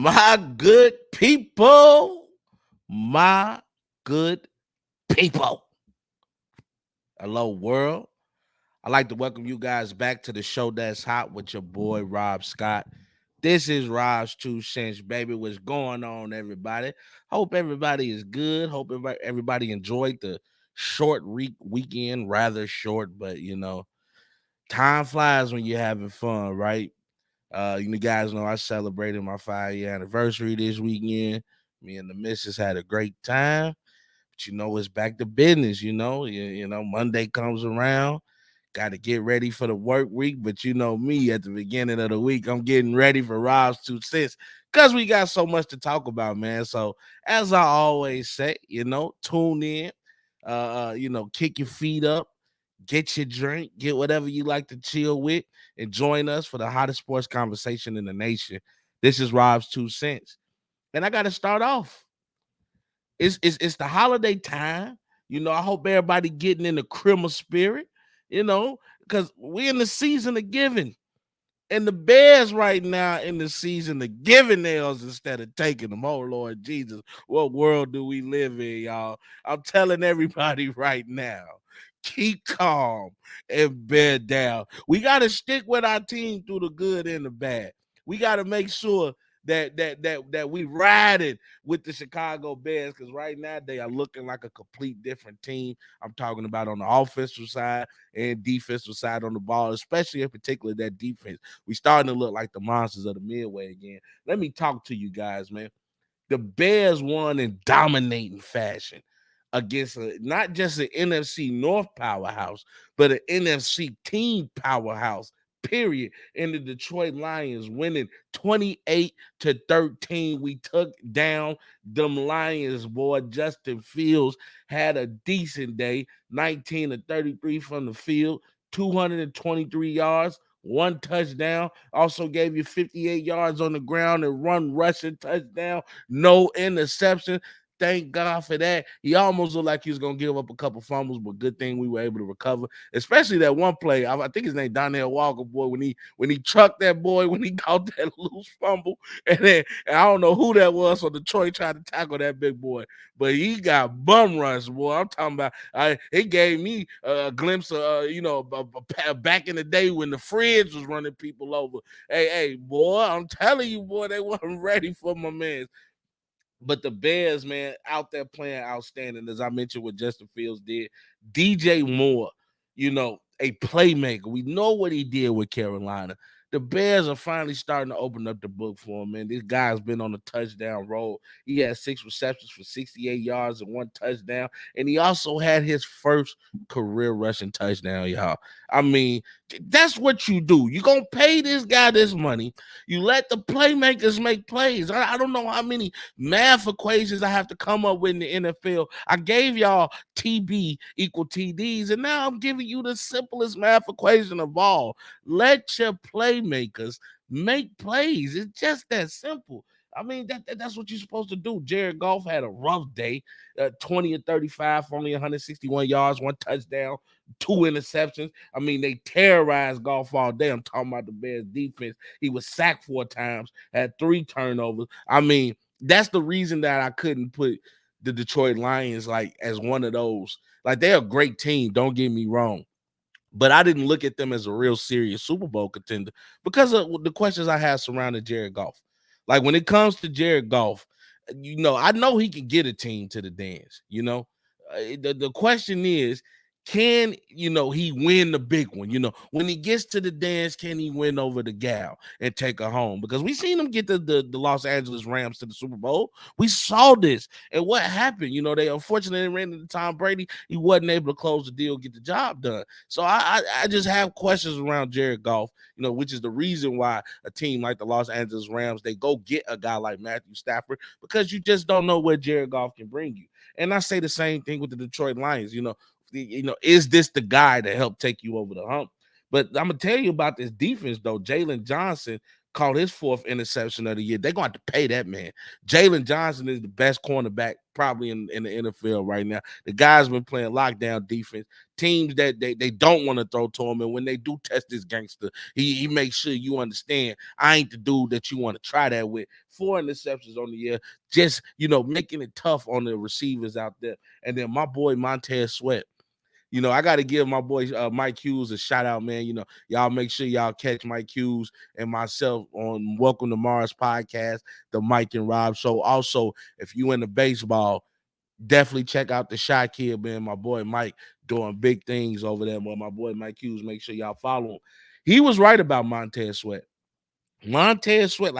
My good people, my good people. Hello, world. I'd like to welcome you guys back to the show that's hot with your boy, Rob Scott. This is Robs2Cents, baby. What's going on, everybody? Hope everybody is good. Hope everybody enjoyed the short weekend, rather short, but time flies when you're having fun, right? You guys know I celebrated my 5-year anniversary this weekend. Me and the missus had a great time. But it's back to business, Monday comes around. Got to get ready for the work week. But you know me, at the beginning of the week, I'm getting ready for Robs2Cents because we got so much to talk about, man. So as I always say, tune in, kick your feet up, get your drink, get whatever you like to chill with, and join us for the hottest sports conversation in the nation. This is Robs2Cents. And I got to start off. It's the holiday time. I hope everybody getting in the Christmas spirit, because we're in the season of giving. And the Bears right now in the season of giving nails instead of taking them. Oh, Lord Jesus, what world do we live in, y'all? I'm telling everybody right now, keep calm and bear down. We got to stick with our team through the good and the bad. We got to make sure that we riding with the Chicago Bears, because right now they are looking like a complete different team. I'm talking about on the offensive side and defensive side on the ball, especially in particular that defense. We starting to look like the monsters of the Midway again. Let me talk to you guys, man. The Bears won in dominating fashion against not just an NFC North powerhouse, but an NFC team powerhouse, period, in the Detroit Lions, winning 28-13. We took down them Lions, boy. Justin Fields had a decent day, 19-33 from the field, 223 yards, one touchdown. Also gave you 58 yards on the ground and one rushing touchdown, no interception. Thank God for that. He almost looked like he was going to give up a couple fumbles, but good thing we were able to recover, especially that one play. I think his name Donnell Walker, boy, when he trucked that boy, when he caught that loose fumble. And I don't know who that was for Detroit tried to tackle that big boy, but he got bum rushed, boy. I'm talking about, it gave me a glimpse of, back in the day when the fridge was running people over. Hey, boy, I'm telling you, boy, they wasn't ready for my man. But the Bears, man, out there playing outstanding, as I mentioned what Justin Fields did. DJ Moore, a playmaker. We know what he did with Carolina. The Bears are finally starting to open up the book for him, man. This guy's been on a touchdown roll. He had 6 receptions for 68 yards and 1 touchdown. And he also had his first career rushing touchdown, y'all. I mean, that's what you do. You're going to pay this guy this money. You let the playmakers make plays. I don't know how many math equations I have to come up with in the NFL. I gave y'all TB equal TDs, and now I'm giving you the simplest math equation of all. Let your playmakers make plays. It's just that simple. I mean, that's what you're supposed to do. Jared Goff had a rough day, 20-35, for only 161 yards, 1 touchdown, 2 interceptions. I mean, they terrorized Goff all day. I'm talking about the Bears defense. He was sacked 4 times, had 3 turnovers. I mean, that's the reason that I couldn't put the Detroit Lions like as one of those. Like, they're a great team, don't get me wrong. But I didn't look at them as a real serious Super Bowl contender because of the questions I had surrounding Jared Goff. Like, when it comes to Jared Goff, I know he can get a team to the dance. The question is, can he win the big one? When he gets to the dance, can he win over the gal and take her home? Because we seen him get the Los Angeles Rams to the Super Bowl. We saw this, and what happened? They unfortunately ran into Tom Brady. He wasn't able to close the deal, get the job done. So I just have questions around Jared Goff, which is the reason why a team like the Los Angeles Rams, they go get a guy like Matthew Stafford, because you just don't know what Jared Goff can bring you. And I say the same thing with the Detroit Lions. Is this the guy to help take you over the hump? But I'm gonna tell you about this defense though. Jalen Johnson caught his 4th interception of the year. They're going to have to pay that man. Jalen Johnson is the best cornerback probably in the NFL right now. The guy's been playing lockdown defense. Teams that they don't want to throw to him, and when they do test this gangster, he makes sure you understand I ain't the dude that you want to try that with. 4 interceptions on the year, just making it tough on the receivers out there. And then my boy Montez Sweat. I got to give my boy Mike Hughes a shout out, man. Y'all make sure y'all catch Mike Hughes and myself on Welcome to Mars podcast, the Mike and Rob show. Also, if you into baseball, definitely check out the Shy Kid, man. My boy Mike doing big things over there. But my boy Mike Hughes, make sure y'all follow him. He was right about Montez Sweat. Montez Sweat,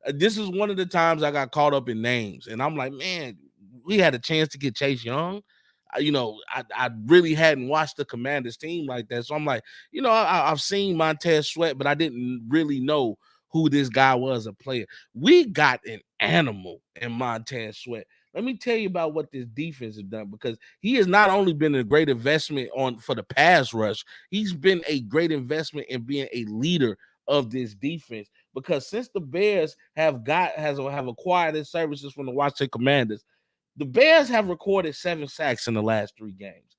this is one of the times I got caught up in names, and I'm like, man, we had a chance to get Chase Young. I really hadn't watched the Commanders team like that, so I'm like, I've seen Montez Sweat, but I didn't really know who this guy was a player. We got an animal in Montez Sweat. Let me tell you about what this defense has done, because he has not only been a great investment for the pass rush, he's been a great investment in being a leader of this defense. Because since the Bears have acquired his services from the Washington Commanders, the Bears have recorded 7 sacks in the last 3 games.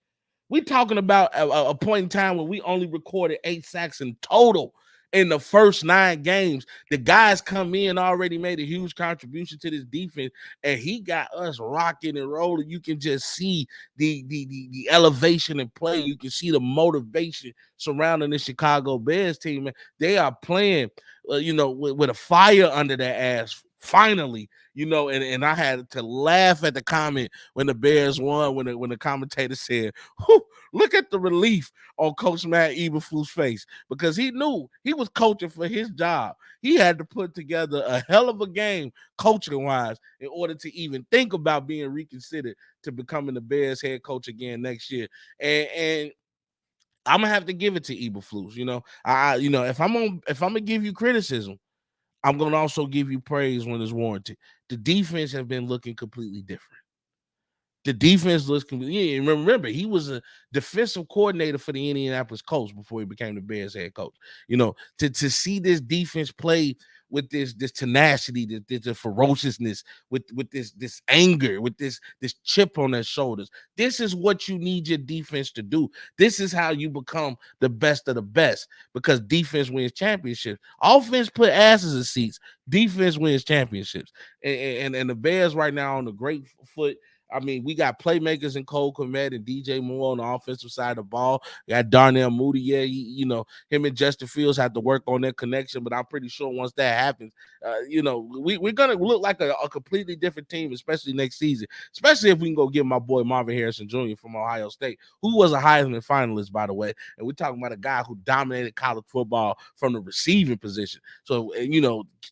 We're talking about a point in time when we only recorded 8 sacks in total in the first 9 games. The guys come in already made a huge contribution to this defense, and he got us rocking and rolling. You can just see the elevation in play. You can see the motivation surrounding the Chicago Bears team. Man. They are playing, with a fire under their ass. Finally, and I had to laugh at the comment when the Bears won, when the commentator said, look at the relief on Coach Matt Eberflus' face, because he knew he was coaching for his job. He had to put together a hell of a game coaching-wise in order to even think about being reconsidered to becoming the Bears head coach again next year. And I'm gonna have to give it to Eberflus. If I'm gonna give you criticism, I'm going to also give you praise when it's warranted. The defense has been looking completely different. The defense looks completely. Yeah, remember, he was a defensive coordinator for the Indianapolis Colts before he became the Bears head coach. To see this defense play with this tenacity, this ferociousness, with this anger, with this chip on their shoulders. This is what you need your defense to do. This is how you become the best of the best, because defense wins championships. Offense put asses in seats. Defense wins championships. And the Bears right now on a great foot. I mean, we got playmakers in Cole Kmet and DJ Moore on the offensive side of the ball. We got Darnell Mooney. Yeah, him and Justin Fields have to work on their connection, but I'm pretty sure once that happens, we're going to look like a completely different team, especially next season, especially if we can go get my boy Marvin Harrison Jr. from Ohio State, who was a Heisman finalist, by the way. And we're talking about a guy who dominated college football from the receiving position. So,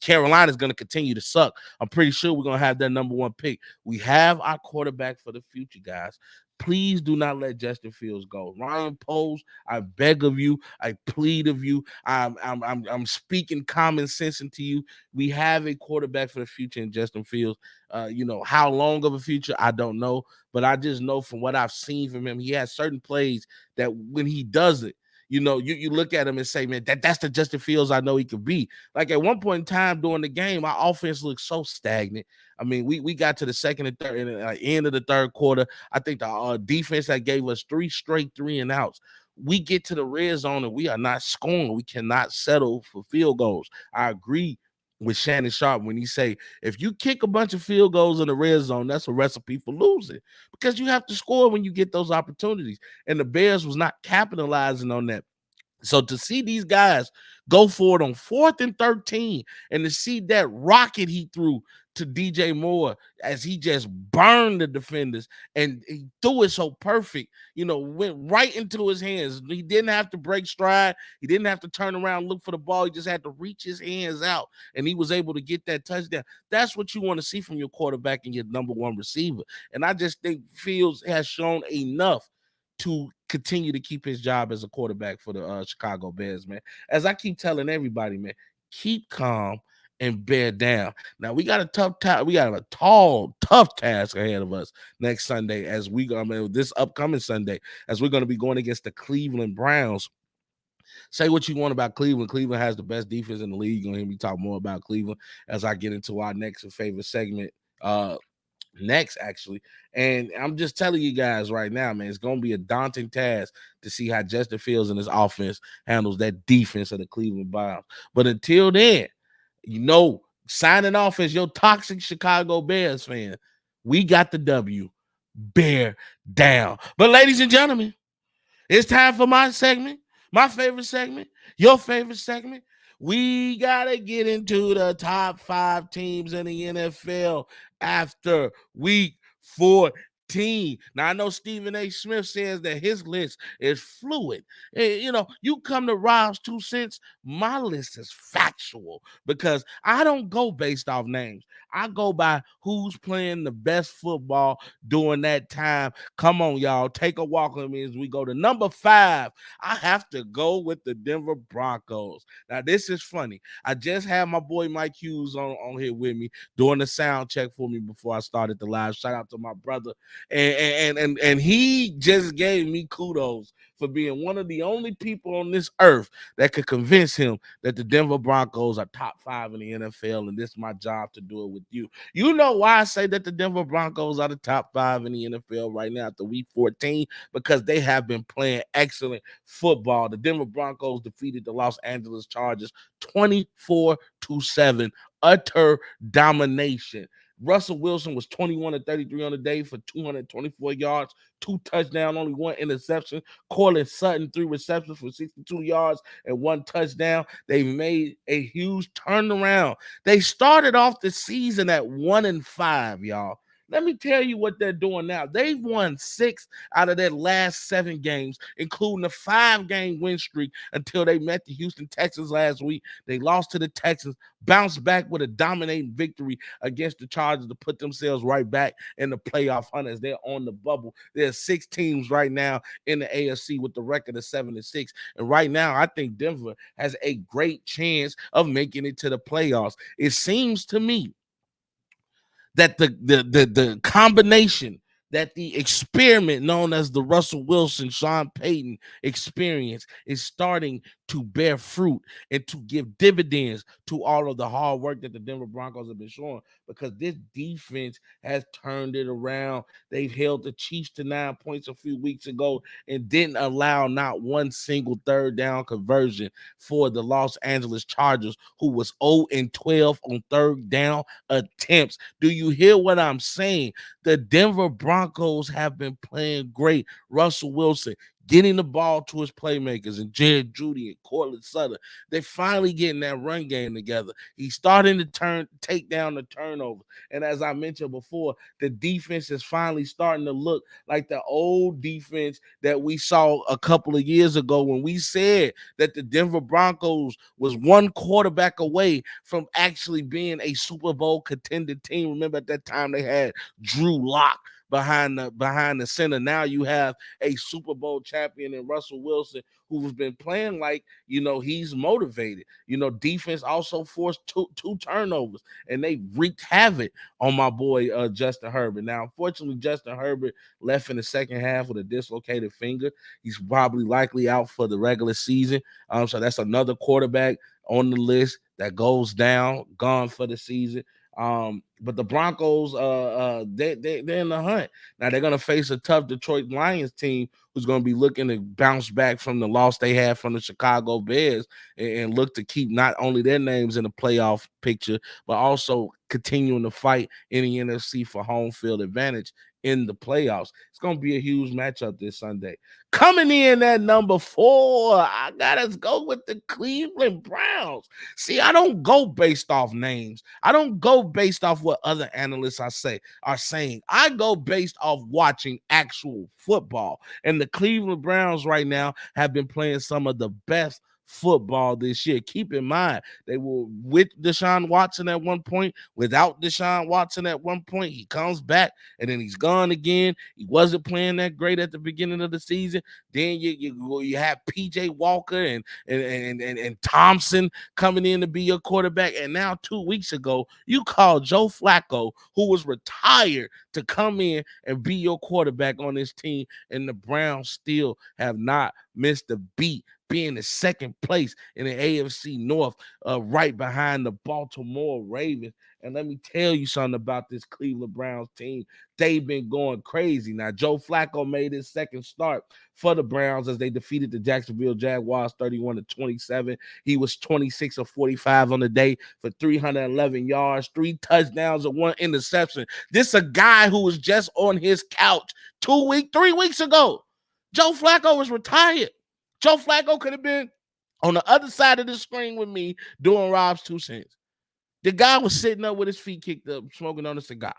Carolina's going to continue to suck. I'm pretty sure we're going to have that number 1 pick. We have our quarterback for the future, guys. Please do not let Justin Fields go. Ryan Poles, I beg of you, I plead of you. I'm speaking common sense into you. We have a quarterback for the future in Justin Fields. How long of a future, I don't know, but I just know from what I've seen from him, he has certain plays that when he does it, you look at him and say, man, that's the Justin Fields I know he could be. Like at one point in time during the game, our offense looked so stagnant. I mean, we got to the second and third, and end of the third quarter. I think the defense that gave us 3 straight 3-and-outs. We get to the red zone and we are not scoring. We cannot settle for field goals. I agree with Shannon Sharp when he say, if you kick a bunch of field goals in the red zone, that's a recipe for losing, because you have to score when you get those opportunities. And the Bears was not capitalizing on that. So to see these guys go for it on 4th and 13, and to see that rocket he threw to DJ Moore as he just burned the defenders, and he threw it so perfect, went right into his hands. He didn't have to break stride. He didn't have to turn around and look for the ball. He just had to reach his hands out, and he was able to get that touchdown. That's what you want to see from your quarterback and your number 1 receiver. And I just think Fields has shown enough to continue to keep his job as a quarterback for the Chicago Bears, man. As I keep telling everybody, man, keep calm and bear down. Now we got a tough time. We got a tough task ahead of us next Sunday this upcoming Sunday, as we're going to be going against the Cleveland Browns. Say what you want about Cleveland. Cleveland has the best defense in the league. You're gonna hear me talk more about Cleveland as I get into our next and favorite segment. Next, actually. And I'm just telling you guys right now, man, it's gonna be a daunting task to see how Justin Fields and his offense handles that defense of the Cleveland Browns. But until then, signing off as your toxic Chicago Bears fan, we got the W. Bear down. But ladies and gentlemen, it's time for my segment, my favorite segment, your favorite segment. We got to get into the top 5 teams in the NFL after week 14. Now, I know Stephen A. Smith says that his list is fluid. You come to Robs2Cents, my list is factual because I don't go based off names. I go by who's playing the best football during that time. Come on, y'all. Take a walk with me as we go to number 5. I have to go with the Denver Broncos. Now, this is funny. I just had my boy Mike Hughes on here with me doing the sound check for me before I started the live. Shout out to my brother. And he just gave me kudos for being one of the only people on this earth that could convince him that the Denver Broncos are top 5 in the NFL, and this is my job to do it with you. You know why I say that the Denver Broncos are the top 5 in the NFL right now after week 14? Because they have been playing excellent football. The Denver Broncos defeated the Los Angeles Chargers 24-7, utter domination. Russell Wilson was 21-33 on the day for 224 yards, 2 touchdowns, only 1 interception. Cortland Sutton, 3 receptions for 62 yards and 1 touchdown. They made a huge turnaround. They started off the season at 1-5, y'all. Let me tell you what they're doing now. They've won 6 out of their last 7 games, including a 5-game win streak until they met the Houston Texans last week. They lost to the Texans, bounced back with a dominating victory against the Chargers to put themselves right back in the playoff hunt as they're on the bubble. There are 6 teams right now in the AFC with the record of 7-6. And right now, I think Denver has a great chance of making it to the playoffs. It seems to me that the combination, that the experiment known as the Russell Wilson, Sean Payton experience is starting to bear fruit and to give dividends to all of the hard work that the Denver Broncos have been showing, because this defense has turned it around. They've held the Chiefs to 9 points a few weeks ago and didn't allow not one single third down conversion for the Los Angeles Chargers, who was 0-12 on third down attempts. Do you hear what I'm saying? The Denver Broncos have been playing great. Russell Wilson getting the ball to his playmakers and Jared Judy and Cortland Sutton. They're finally getting that run game together. He's starting to take down the turnovers. And as I mentioned before, the defense is finally starting to look like the old defense that we saw a couple of years ago when we said that the Denver Broncos was one quarterback away from actually being a Super Bowl contender team. Remember, at that time they had Drew Lock behind the center. Now you have a Super Bowl champion in Russell Wilson, who's been playing like, he's motivated. Defense also forced two turnovers, and they wreaked havoc on my boy Justin Herbert. Now, unfortunately, Justin Herbert left in the second half with a dislocated finger. He's probably likely out for the regular season. So that's another quarterback on the list that goes down, gone for the season. But the Broncos, they're in the hunt. Now they're gonna face a tough Detroit Lions team who's gonna be looking to bounce back from the loss they had from the Chicago Bears and look to keep not only their names in the playoff picture, but also continuing to fight in the NFC for home field advantage in the playoffs. It's gonna be a huge matchup this Sunday. Coming in at number 4, I gotta go with the Cleveland Browns. See, I don't go based off names. I don't go based off what other analysts are saying. I go based off watching actual football. And the Cleveland Browns right now have been playing some of the best football this year. Keep in mind, they were with Deshaun Watson at one point, without Deshaun Watson at one point. He comes back and then he's gone again. He wasn't playing that great at the beginning of the season. Then you have PJ Walker and Thompson coming in to be your quarterback. And now 2 weeks ago, you called Joe Flacco, who was retired, to come in and be your quarterback on this team. And the Browns still have not missed a beat being in second place in the AFC North, right behind the Baltimore Ravens. And let me tell you something about this Cleveland Browns team. They've been going crazy. Now, Joe Flacco made his second start for the Browns as they defeated the Jacksonville Jaguars 31-27. He was 26 of 45 on the day for 311 yards, 3 touchdowns, and 1 interception. This is a guy who was just on his couch 3 weeks ago. Joe Flacco was retired. Joe Flacco could have been on the other side of the screen with me doing Robs2Cents. The guy was sitting up with his feet kicked up, smoking on a cigar.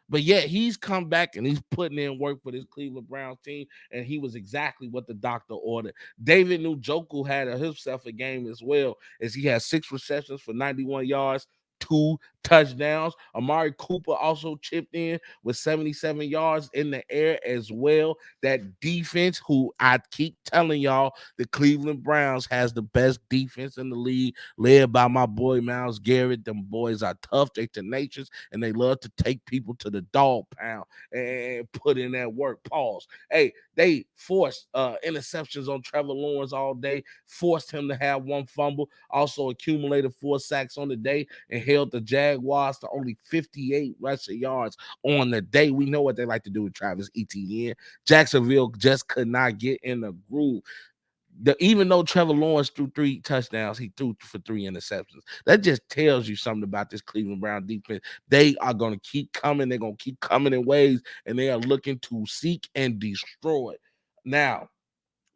But yet he's come back and he's putting in work for this Cleveland Browns team, and he was exactly what the doctor ordered. David Njoku had himself a game as well, as he had 6 receptions for 91 yards, 2 touchdowns. Amari Cooper also chipped in with 77 yards in the air as well. That defense, who I keep telling y'all, the Cleveland Browns has the best defense in the league, led by my boy Myles Garrett. Them boys are tough, they tenacious, and they love to take people to the dog pound and put in that work. Pause. Hey, they forced interceptions on Trevor Lawrence all day, forced him to have 1 fumble, also accumulated 4 sacks on the day, and held the Jaguars to only 58 rushing yards on the day. We know what they like to do with Travis Etienne. Jacksonville just could not get in the groove. Even though Trevor Lawrence threw 3 touchdowns, he threw for 3 interceptions. That just tells you something about this Cleveland Brown defense. They are going to keep coming. They're going to keep coming in waves, and they are looking to seek and destroy. Now,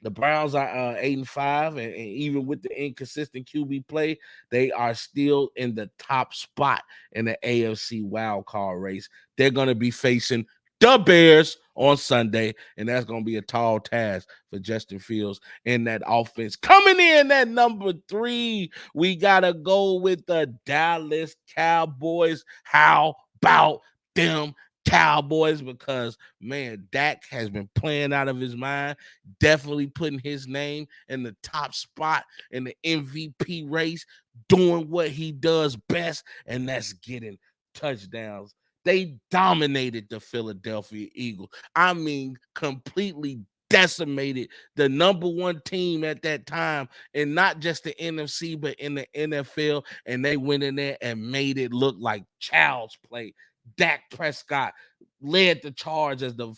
the Browns are 8-5, and even with the inconsistent QB play, they are still in the top spot in the AFC wild card race. They're going to be facing the Bears on Sunday, and that's going to be a tall task for Justin Fields in that offense. Coming in at number 3, we got to go with the Dallas Cowboys. How about them Cowboys? Because, man, Dak has been playing out of his mind, definitely putting his name in the top spot in the MVP race, doing what he does best, and that's getting touchdowns. They dominated the Philadelphia Eagles. I mean, completely decimated the number 1 team at that time, and not just the NFC, but in the NFL. And they went in there and made it look like child's play. Dak Prescott led the charge as the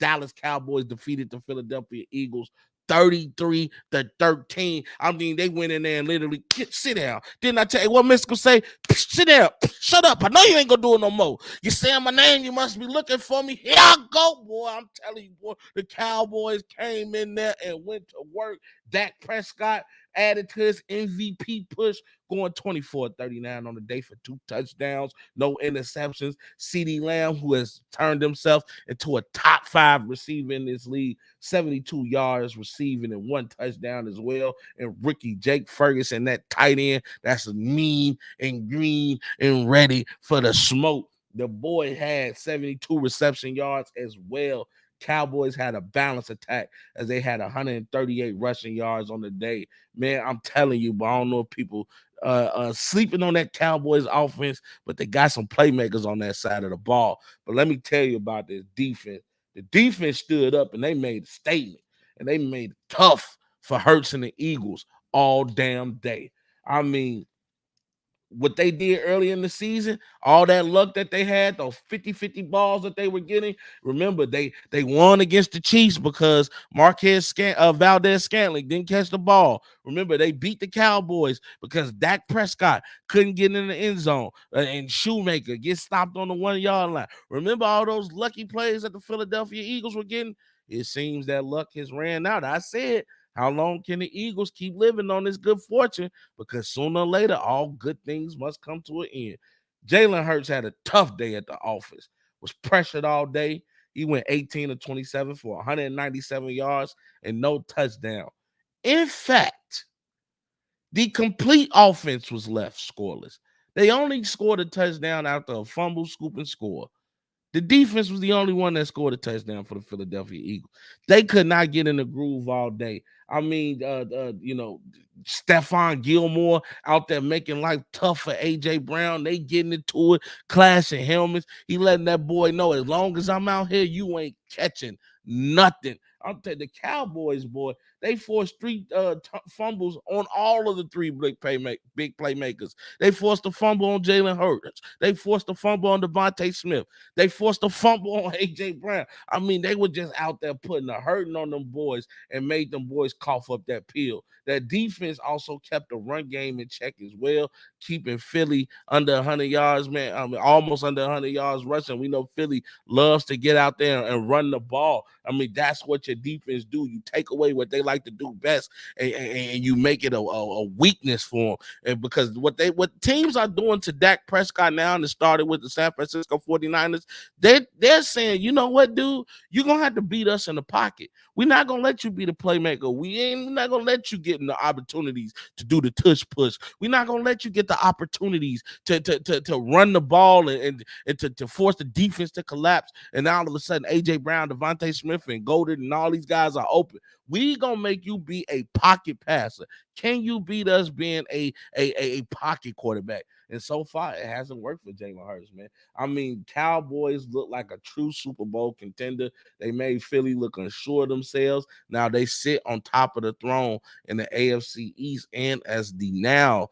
Dallas Cowboys defeated the Philadelphia Eagles 33-13. I mean, they went in there and literally sit down. Didn't I tell you what Mystical say? Sit down. Shut up. I know you ain't gonna do it no more. You saying my name, you must be looking for me. Here I go, boy. I'm telling you, boy. The Cowboys came in there and went to work. Dak Prescott added to his MVP push, going 24-39 on the day for 2 touchdowns, no interceptions. CeeDee Lamb, who has turned himself into a top 5 receiver in this league, 72 yards receiving and 1 touchdown as well. And rookie Jake Ferguson, that tight end, that's mean and green and ready for the smoke. The boy had 72 reception yards as well. Cowboys had a balanced attack as they had 138 rushing yards on the day. Man, I'm telling you, but I don't know if people sleeping on that Cowboys offense, but they got some playmakers on that side of the ball. But let me tell you about this defense. The defense stood up and they made a statement, and they made it tough for Hurts and the Eagles all damn day. I mean, what they did early in the season, all that luck that they had, those 50-50 balls that they were getting. Remember, they won against the Chiefs because Valdez Scantling didn't catch the ball. Remember, they beat the Cowboys because Dak Prescott couldn't get in the end zone, and Shoemaker gets stopped on the 1-yard line. Remember all those lucky plays that the Philadelphia Eagles were getting? It seems that luck has ran out. I said, how long can the Eagles keep living on this good fortune? Because sooner or later, all good things must come to an end. Jalen Hurts had a tough day at the office, was pressured all day. He went 18-27 for 197 yards and no touchdown. In fact, the complete offense was left scoreless. They only scored a touchdown after a fumble, scoop, and score. The defense was the only one that scored a touchdown for the Philadelphia Eagles. They could not get in the groove all day. I mean, Stephon Gilmore out there making life tough for A.J. Brown. They getting into it, clashing helmets. He letting that boy know, as long as I'm out here, you ain't catching nothing. I'll tell you, the Cowboys, boy, they forced three fumbles on all of the three big playmakers. They forced a fumble on Jalen Hurts. They forced a fumble on Devontae Smith. They forced a fumble on A.J. Brown. I mean, they were just out there putting a hurting on them boys and made them boys cough up that pill. That defense also kept the run game in check as well, keeping Philly under 100 yards, man. I mean, almost under 100 yards rushing. We know Philly loves to get out there and run the ball. I mean, that's what your defense do. You take away what they like to do best, and you make it a weakness for them. And because what teams are doing to Dak Prescott now, and it started with the San Francisco 49ers, they're saying, you know what, dude, you're going to have to beat us in the pocket. We're not going to let you be the playmaker. We're not going to let you get in the opportunities to do the tush push. We're not going to let you get the opportunities to run the ball and to force the defense to collapse. And now all of a sudden, A.J. Brown, Devontae Smith, and Golden, and all these guys are open. We going to make you be a pocket passer. Can you beat us being a pocket quarterback? And so far, it hasn't worked for Jalen Hurts, man. I mean, Cowboys look like a true Super Bowl contender. They made Philly look unsure of themselves. Now they sit on top of the throne in the AFC East and as the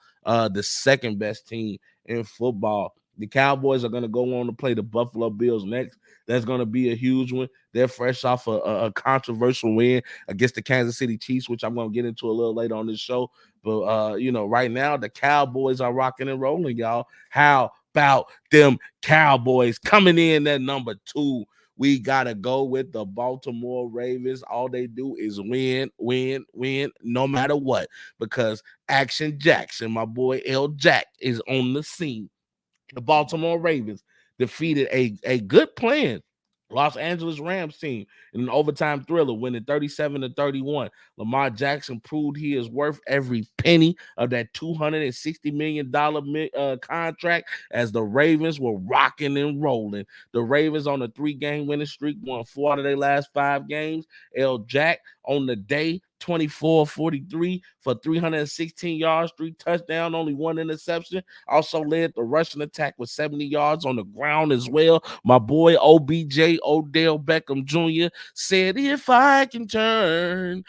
second best team in football. The Cowboys are going to go on to play the Buffalo Bills next. That's going to be a huge one. They're fresh off a controversial win against the Kansas City Chiefs, which I'm going to get into a little later on this show. But, right now, the Cowboys are rocking and rolling, y'all. How about them Cowboys coming in at number 2? We got to go with the Baltimore Ravens. All they do is win, win, win, no matter what. Because Action Jackson, my boy L. Jack, is on the scene. The Baltimore Ravens defeated a good playing Los Angeles Rams team in an overtime thriller, winning 37-31. Lamar Jackson proved he is worth every penny of that $260 million contract as the Ravens were rocking and rolling. The Ravens on a 3-game winning streak won 4 out of their last 5 games. L. Jack on the day, 24-43 for 316 yards, 3 touchdowns, only 1 interception. Also led the rushing attack with 70 yards on the ground as well. My boy OBJ, Odell Beckham Jr., said, if I can turn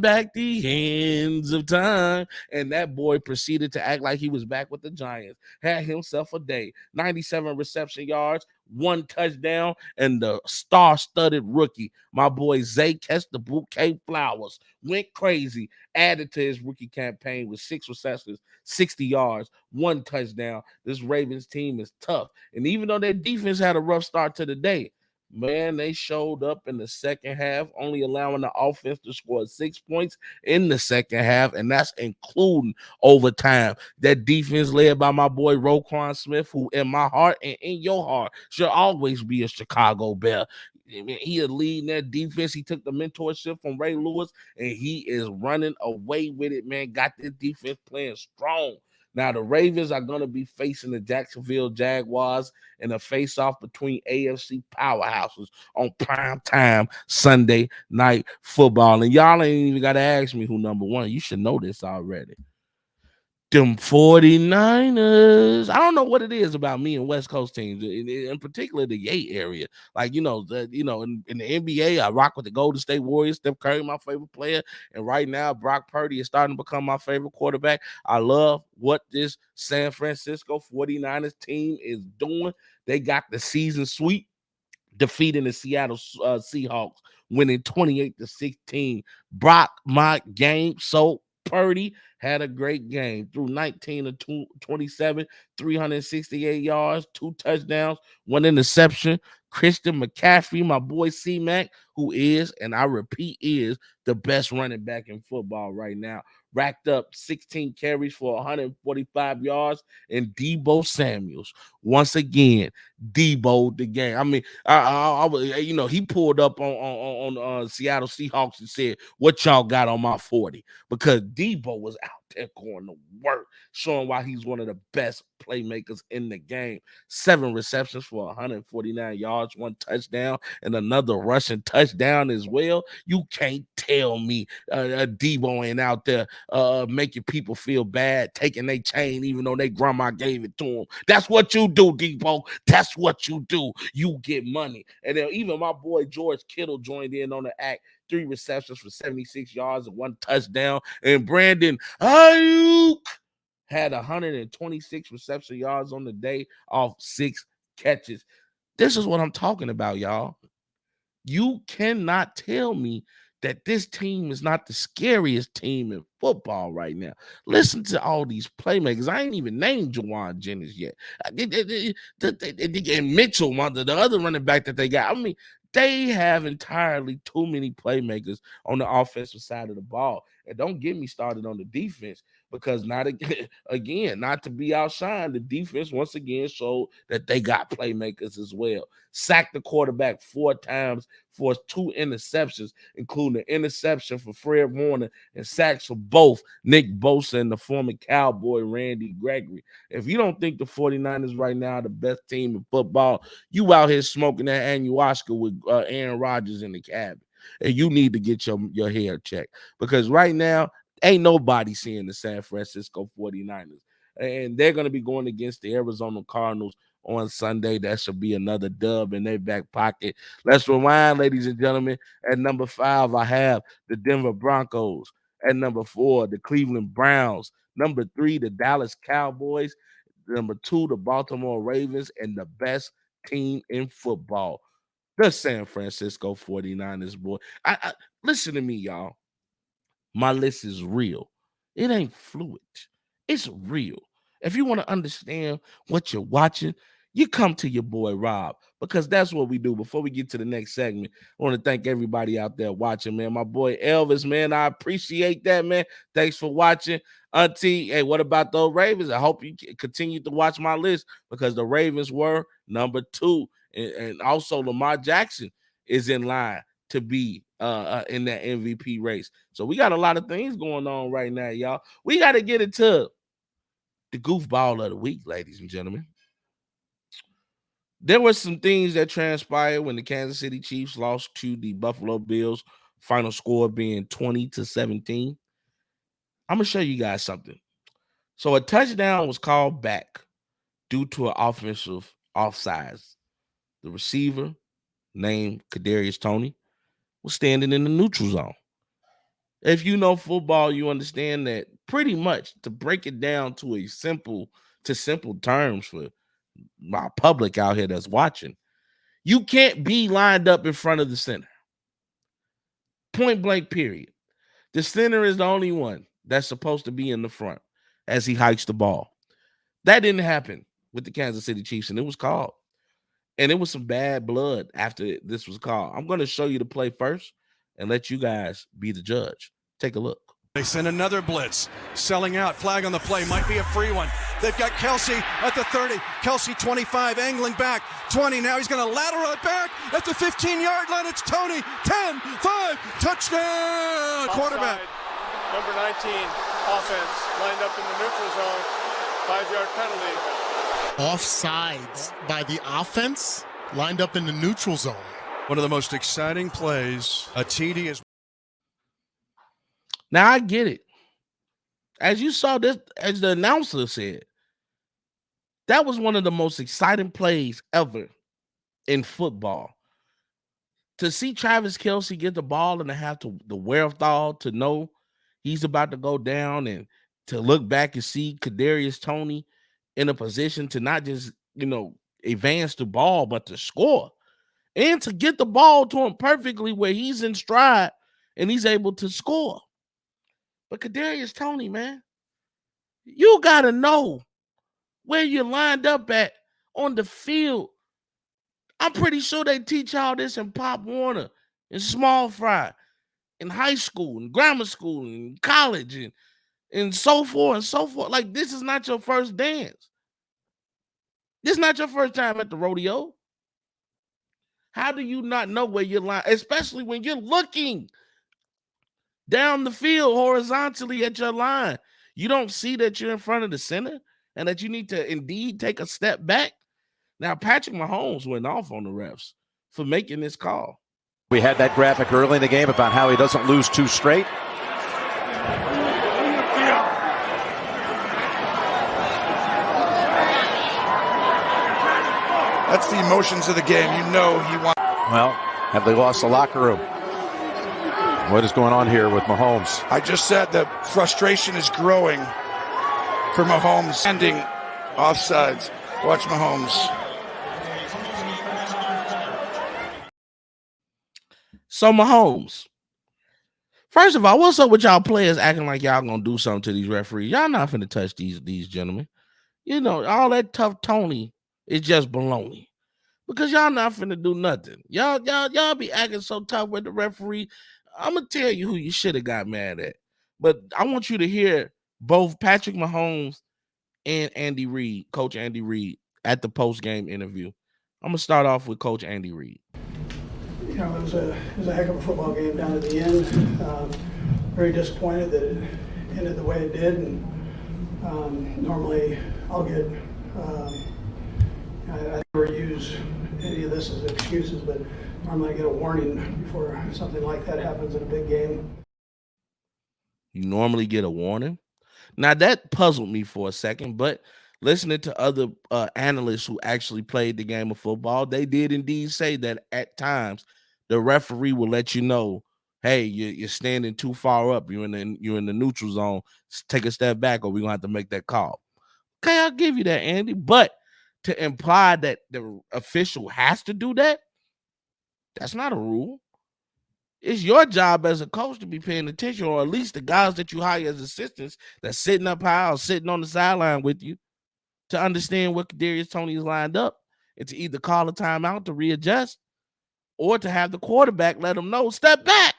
back the hands of time. And that boy proceeded to act like he was back with the Giants. Had himself a day. 97 reception yards, 1 touchdown, and the star-studded rookie, my boy Zay Catch the Bouquet Flowers, went crazy, added to his rookie campaign with 6 receptions, 60 yards, 1 touchdown. This Ravens team is tough. And even though their defense had a rough start to the day, man, they showed up in the second half, only allowing the offense to score 6 points in the second half, and that's including overtime. That defense led by my boy Roquan Smith, who in my heart and in your heart should always be a Chicago Bear. He is leading that defense. He took the mentorship from Ray Lewis, and he is running away with it, man. Got this defense playing strong. Now, the Ravens are going to be facing the Jacksonville Jaguars in a face-off between AFC powerhouses on prime time Sunday night football. And y'all ain't even got to ask me who number 1. You should know this already. Them 49ers. I don't know what it is about me and West Coast teams, in particular the Yay area. Like, in the NBA, I rock with the Golden State Warriors. Steph Curry, my favorite player. And right now, Brock Purdy is starting to become my favorite quarterback. I love what this San Francisco 49ers team is doing. They got the season sweep, defeating the Seattle Seahawks, winning 28-16. Brock, my game. So Purdy had a great game. Threw 19 of 27, 368 yards, 2 touchdowns, 1 interception. Christian McCaffrey, my boy C-Mac, who is, and I repeat, is the best running back in football right now. Racked up 16 carries for 145 yards. And Deebo Samuels, once again, Deebo the game. I mean, I was, he pulled up on Seattle Seahawks and said, "What y'all got on my 40?" Because Deebo was out there going to work, showing why he's one of the best playmakers in the game. 7 receptions for 149 yards, 1 touchdown, and another rushing touchdown as well. You can't tell me Deebo ain't out there making people feel bad, taking their chain even though their grandma gave it to him. That's what you do, Deebo. That's what you do. You get money. And then even my boy George Kittle joined in on the act, 3 receptions for 76 yards and 1 touchdown. And Brandon Ayuk had 126 reception yards on the day off 6 catches. This is what I'm talking about, y'all. You cannot tell me that this team is not the scariest team in football right now. Listen to all these playmakers. I ain't even named Jawan Jennings yet. And Mitchell, the other running back that they got. I mean, they have entirely too many playmakers on the offensive side of the ball. And don't get me started on the defense, because not to be outshined, the defense once again showed that they got playmakers as well. Sacked the quarterback 4 times, forced 2 interceptions, including an interception for Fred Warner and sacks for both Nick Bosa and the former Cowboy Randy Gregory. If you don't think the 49ers right now are the best team in football, you out here smoking that ayahuasca with Aaron Rodgers in the cabin. And you need to get your hair checked, because right now ain't nobody seeing the San Francisco 49ers. And they're going to be going against the Arizona Cardinals on Sunday. That should be another dub in their back pocket. Let's rewind, ladies and gentlemen. At number 5, I have the Denver Broncos. At number 4, the Cleveland Browns. Number 3, the Dallas Cowboys. Number 2, the Baltimore Ravens. And the best team in football, the San Francisco 49ers, boy. Listen to me, y'all. My list is real. It ain't fluid. It's real. If you want to understand what you're watching, you come to your boy Rob, because that's what we do. Before we get to the next segment, I want to thank everybody out there watching, man. My boy Elvis, man, I appreciate that, man. Thanks for watching. Auntie, hey, what about those Ravens? I hope you continue to watch my list, because the Ravens were number 2. And also Lamar Jackson is in line to be in that MVP race. So we got a lot of things going on right now, y'all. We got to get into the goofball of the week, ladies and gentlemen. There were some things that transpired when the Kansas City Chiefs lost to the Buffalo Bills, final score being 20-17. I'm going to show you guys something. So a touchdown was called back due to an offensive offsides. The receiver, named Kadarius Toney, was standing in the neutral zone. If you know football, you understand that pretty much, to break it down to simple terms for my public out here that's watching, you can't be lined up in front of the center. Point blank, period. The center is the only one that's supposed to be in the front as he hikes the ball. That didn't happen with the Kansas City Chiefs, and it was called. And it was some bad blood after this was called. I'm going to show you the play first and let you guys be the judge. Take a look. They send another blitz. Selling out. Flag on the play. Might be a free one. They've got Kelsey at the 30. Kelsey 25, angling back. 20. Now he's going to lateral it back at the 15-yard line. It's Toney. 10, 5, touchdown. Offside. Quarterback. Number 19, offense, lined up in the neutral zone. 5-yard penalty. Offsides by the offense, lined up in the neutral zone. One of the most exciting plays. A TD is. Now, I get it. As you saw this, as the announcer said, that was one of the most exciting plays ever in football. To see Travis Kelce get the ball and to have the wherewithal to know he's about to go down, and to look back and see Kadarius Toney in a position to not just, advance the ball, but to score. And to get the ball to him perfectly where he's in stride and he's able to score. But Kadarius Toney, man, you got to know where you're lined up at on the field. I'm pretty sure they teach all this in Pop Warner, in Small Fry, in high school, in grammar school, in college, and so forth and so forth. Like, this is not your first dance. This is not your first time at the rodeo. How do you not know where you're lying, especially when you're looking down the field horizontally at your line? You don't see that you're in front of the center and that you need to indeed take a step back? Now, Patrick Mahomes went off on the refs for making this call. We had that graphic early in the game about how he doesn't lose 2 straight. That's the emotions of the game. You know he wants. Well, have they lost the locker room? What is going on here with Mahomes? I just said that frustration is growing for Mahomes ending offsides. Watch Mahomes. So Mahomes, first of all, what's up with y'all players acting like y'all gonna do something to these referees? Y'all not finna touch these gentlemen. You know, all that tough Tony is just baloney. Because y'all not finna do nothing. Y'all be acting so tough with the referee. I'm gonna tell you who you should have got mad at. But I want you to hear both Patrick Mahomes and Andy Reid, Coach Andy Reid, at the post-game interview. I'm gonna start off with Coach Andy Reid. You know, it was a heck of a football game down to the end. Very disappointed that it ended the way it did. And normally I'll get, I never use any of this as excuses, but normally I get a warning before something like that happens in a big game. You normally get a warning? Now that puzzled me for a second, but listening to other analysts who actually played the game of football, they did indeed say that at times the referee will let you know, hey, you're standing too far up. You're in the neutral zone. Take a step back, or we're gonna have to make that call. Okay, I'll give you that, Andy. But to imply that the official has to do that, that's not a rule. It's your job as a coach to be paying attention, or at least the guys that you hire as assistants that's sitting up high or sitting on the sideline with you, to understand what Kadarius Toney is lined up and to either call a timeout to readjust or to have the quarterback let him know, step back.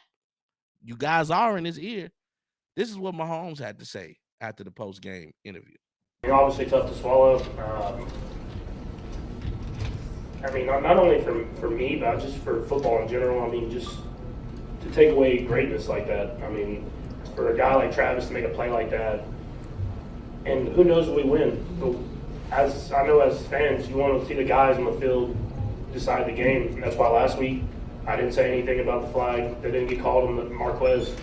You guys are in his ear. This is what Mahomes had to say after the post-game interview. Obviously tough to swallow. I mean, not only for me, but just for football in general. I mean, just to take away greatness like that. I mean, for a guy like Travis to make a play like that, and who knows if we win. But as I know, as fans, you want to see the guys on the field decide the game. And that's why last week I didn't say anything about the flag. They didn't get called on the Marquez.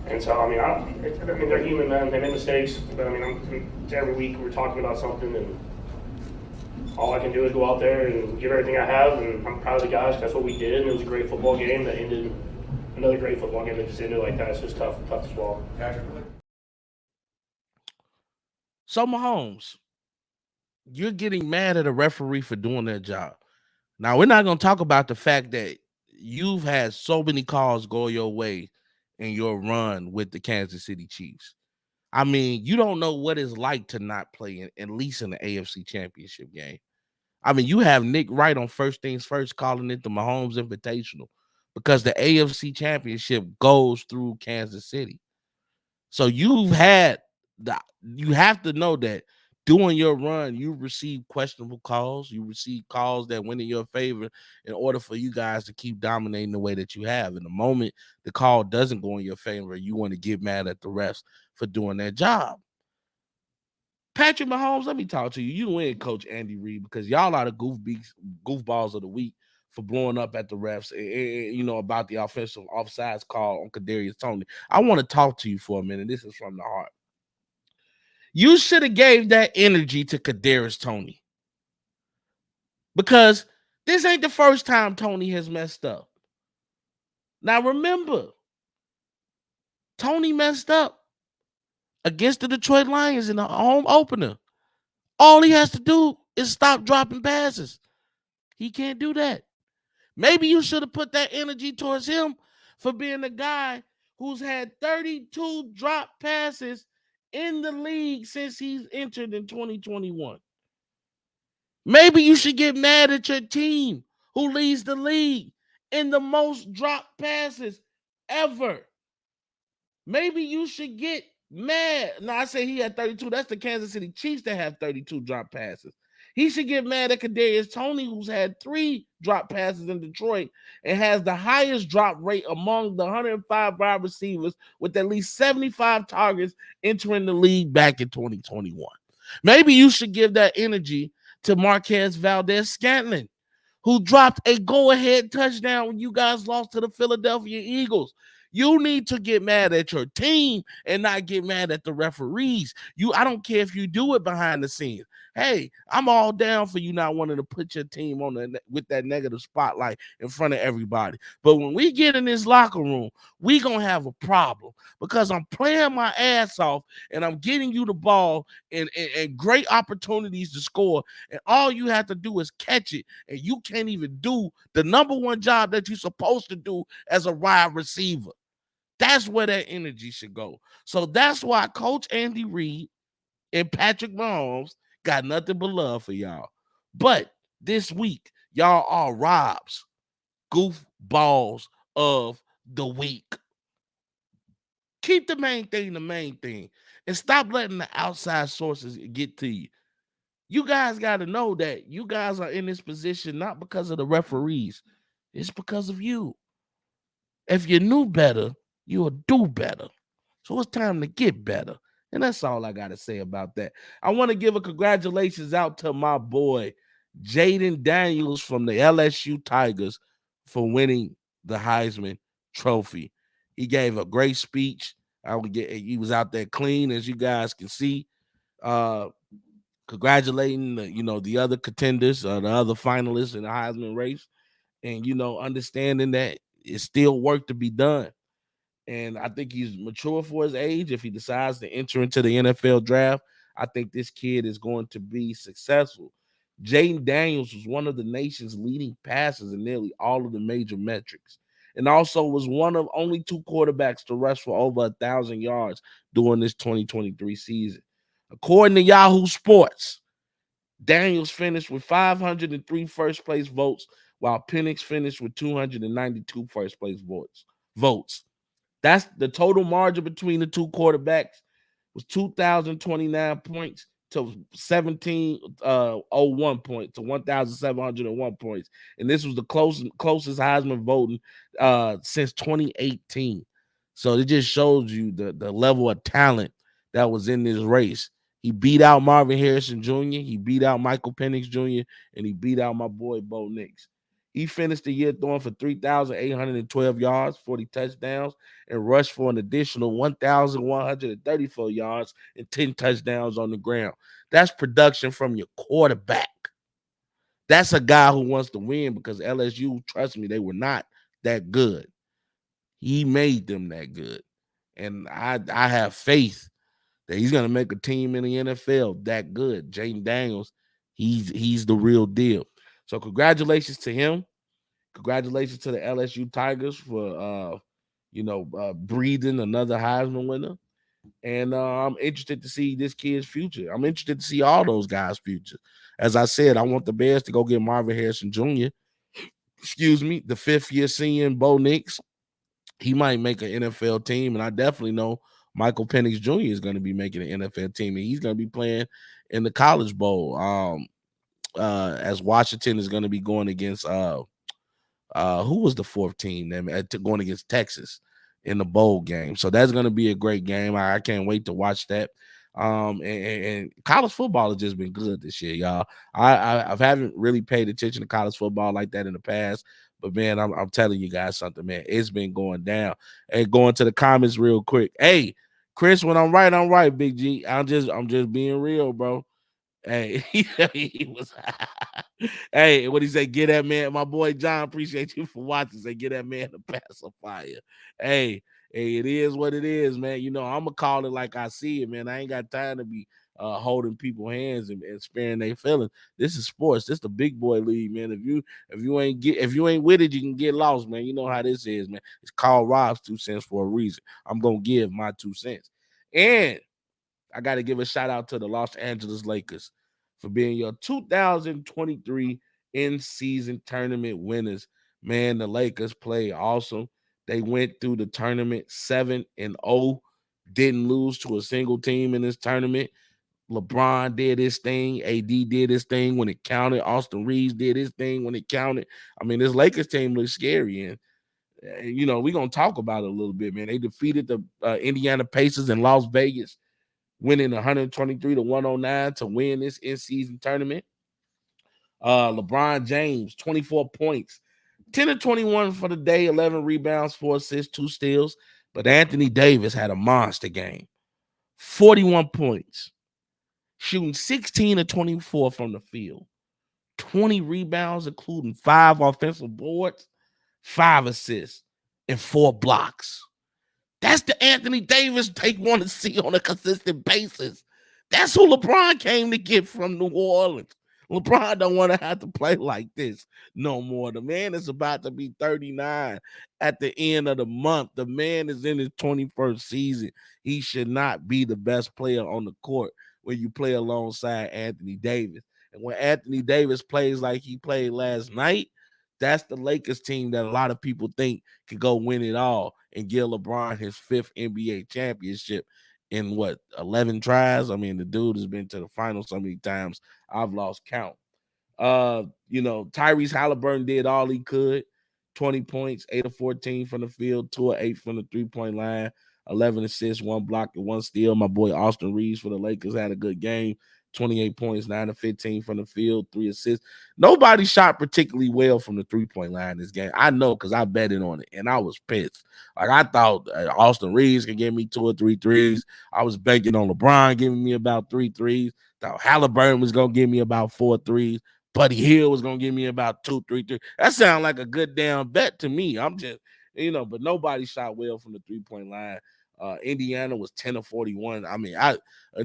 And so, I mean, they're human, man. They make mistakes. But, I mean, every week we're talking about something, and all I can do is go out there and give everything I have. And I'm proud of the guys. That's what we did. And it was a great football game that ended, another great football game that just ended like that. It's just tough to swallow. So, Mahomes, you're getting mad at a referee for doing their job. Now, we're not going to talk about the fact that you've had so many calls go your way in your run with the Kansas City Chiefs. I mean, you don't know what it's like to not play at least in the AFC Championship game. I mean, you have Nick Wright on First Things First calling it the Mahomes Invitational because the AFC Championship goes through Kansas City. So you have to know that during your run, you receive questionable calls. You receive calls that went in your favor in order for you guys to keep dominating the way that you have. In the moment the call doesn't go in your favor, you want to get mad at the refs for doing their job. Patrick Mahomes, let me talk to you. You win, Coach Andy Reid, because y'all are the goofballs of the week for blowing up at the refs, about the offensive offsides call on Kadarius Toney. I want to talk to you for a minute. This is from the heart. You should have gave that energy to Kadarius Toney, because this ain't the first time Toney has messed up. Now remember, Toney messed up against the Detroit Lions in the home opener. All he has to do is stop dropping passes. He can't do that. Maybe you should have put that energy towards him for being the guy who's had 32 drop passes in the league since he's entered in 2021. Maybe you should get mad at your team who leads the league in the most drop passes ever. Maybe you should get mad. Now, I say he had 32. That's the Kansas City Chiefs that have 32 drop passes. He should get mad at Kadarius Toney, who's had 3 drop passes in Detroit and has the highest drop rate among the 105 wide receivers with at least 75 targets entering the league back in 2021. Maybe you should give that energy to Marquez Valdez-Scantling, who dropped a go-ahead touchdown when you guys lost to the Philadelphia Eagles. You need to get mad at your team and not get mad at the referees. I don't care if you do it behind the scenes. Hey, I'm all down for you not wanting to put your team on with that negative spotlight in front of everybody. But when we get in this locker room, we gonna have a problem because I'm playing my ass off and I'm getting you the ball and great opportunities to score. And all you have to do is catch it, and you can't even do the number one job that you're supposed to do as a wide receiver. That's where that energy should go. So that's why Coach Andy Reid and Patrick Mahomes got nothing but love for y'all. But this week, y'all are Robs, goofballs of the week. Keep the main thing, and stop letting the outside sources get to you. You guys got to know that you guys are in this position not because of the referees. It's because of you. If you knew better, you would do better. So it's time to get better. And that's all I got to say about that. I want to give a congratulations out to my boy, Jaden Daniels from the LSU Tigers for winning the Heisman Trophy. He gave a great speech. He was out there clean, as you guys can see. Congratulating the other contenders, the other finalists in the Heisman race, and understanding that it's still work to be done. And I think he's mature for his age. If he decides to enter into the NFL draft, I think this kid is going to be successful. Jaden Daniels was one of the nation's leading passers in nearly all of the major metrics, and also was one of only 2 quarterbacks to rush for over 1,000 yards during this 2023 season. According to Yahoo Sports, Daniels finished with 503 first place votes, while Penix finished with 292 first place votes. That's the total margin between the 2 quarterbacks was 2,029 points to 1,701 points to 1,701 points, and this was the closest Heisman voting since 2018. So it just shows you the level of talent that was in this race. He beat out Marvin Harrison Jr., he beat out Michael Penix Jr., and he beat out my boy Bo Nix. He finished the year throwing for 3,812 yards, 40 touchdowns, and rushed for an additional 1,134 yards and 10 touchdowns on the ground. That's production from your quarterback. That's a guy who wants to win, because LSU, trust me, they were not that good. He made them that good. And I have faith that he's going to make a team in the NFL that good. Jaden Daniels, he's the real deal. So congratulations to him. Congratulations to the LSU Tigers for breathing another Heisman winner. And I'm interested to see this kid's future. I'm interested to see all those guys' future. As I said, I want the Bears to go get Marvin Harrison Jr. The 5th-year senior Bo Nix. He might make an NFL team, and I definitely know Michael Penix Jr. is going to be making an NFL team, and he's going to be playing in the College Bowl. As Washington is going to be going against who was the 4th team going against Texas in the bowl game. So that's going to be a great game. I can't wait to watch that. And college football has just been good this year, y'all. I haven't really paid attention to college football like that in the past, but man, I'm telling you guys something, man. It's been going down. Hey, going to the comments real quick. Hey, Chris, when I'm right, Big G. I'm just being real, bro. Hey, he was. Hey, what he say? Get that man, my boy John. Appreciate you for watching. Say, get that man a pacifier. Hey, it is what it is, man. I'm gonna call it like I see it, man. I ain't got time to be holding people's hands and sparing their feelings. This is sports. This the big boy league, man. If you ain't with it, you can get lost, man. You know how this is, man. It's called Robs2Cents for a reason. I'm gonna give my 2 cents, and I got to give a shout out to the Los Angeles Lakers for being your 2023 in-season tournament winners. Man, the Lakers played awesome. They went through the tournament 7-0, didn't lose to a single team in this tournament. LeBron did his thing. AD did his thing when it counted. Austin Reeves did his thing when it counted. I mean, this Lakers team looks scary, and we're going to talk about it a little bit, man. They defeated the Indiana Pacers in Las Vegas, winning 123-109 to win this in-season tournament. LeBron James, 24 points, 10 of 21 for the day, 11 rebounds, 4 assists, 2 steals. But Anthony Davis had a monster game. 41 points, shooting 16 of 24 from the field, 20 rebounds, including 5 offensive boards, 5 assists, and 4 blocks. That's the Anthony Davis they want to see on a consistent basis. That's who LeBron came to get from New Orleans. LeBron don't want to have to play like this no more. The man is about to be 39 at the end of the month. The man is in his 21st season. He should not be the best player on the court when you play alongside Anthony Davis. And when Anthony Davis plays like he played last night, that's the Lakers team that a lot of people think could go win it all and give LeBron his 5th NBA championship in 11 tries. I mean, the dude has been to the finals so many times I've lost count. Tyrese Halliburton did all he could. 20 points, 8 of 14 from the field, 2 of 8 from the three-point line, 11 assists, 1 block, and 1 steal. My boy Austin Reeves for the Lakers had a good game. 28 points, 9 of 15 from the field, 3 assists. Nobody shot particularly well from the three-point line this game. I know because I betted on it, and I was pissed. Like, I thought Austin Reeves could give me 2 or 3 threes. I was banking on LeBron giving me about 3 threes. Thought Halliburton was going to give me about 4 threes. Buddy Hield was going to give me about 2, 3 threes. That sounded like a good damn bet to me. I'm just, but nobody shot well from the three-point line. Indiana was 10 of 41. I mean, a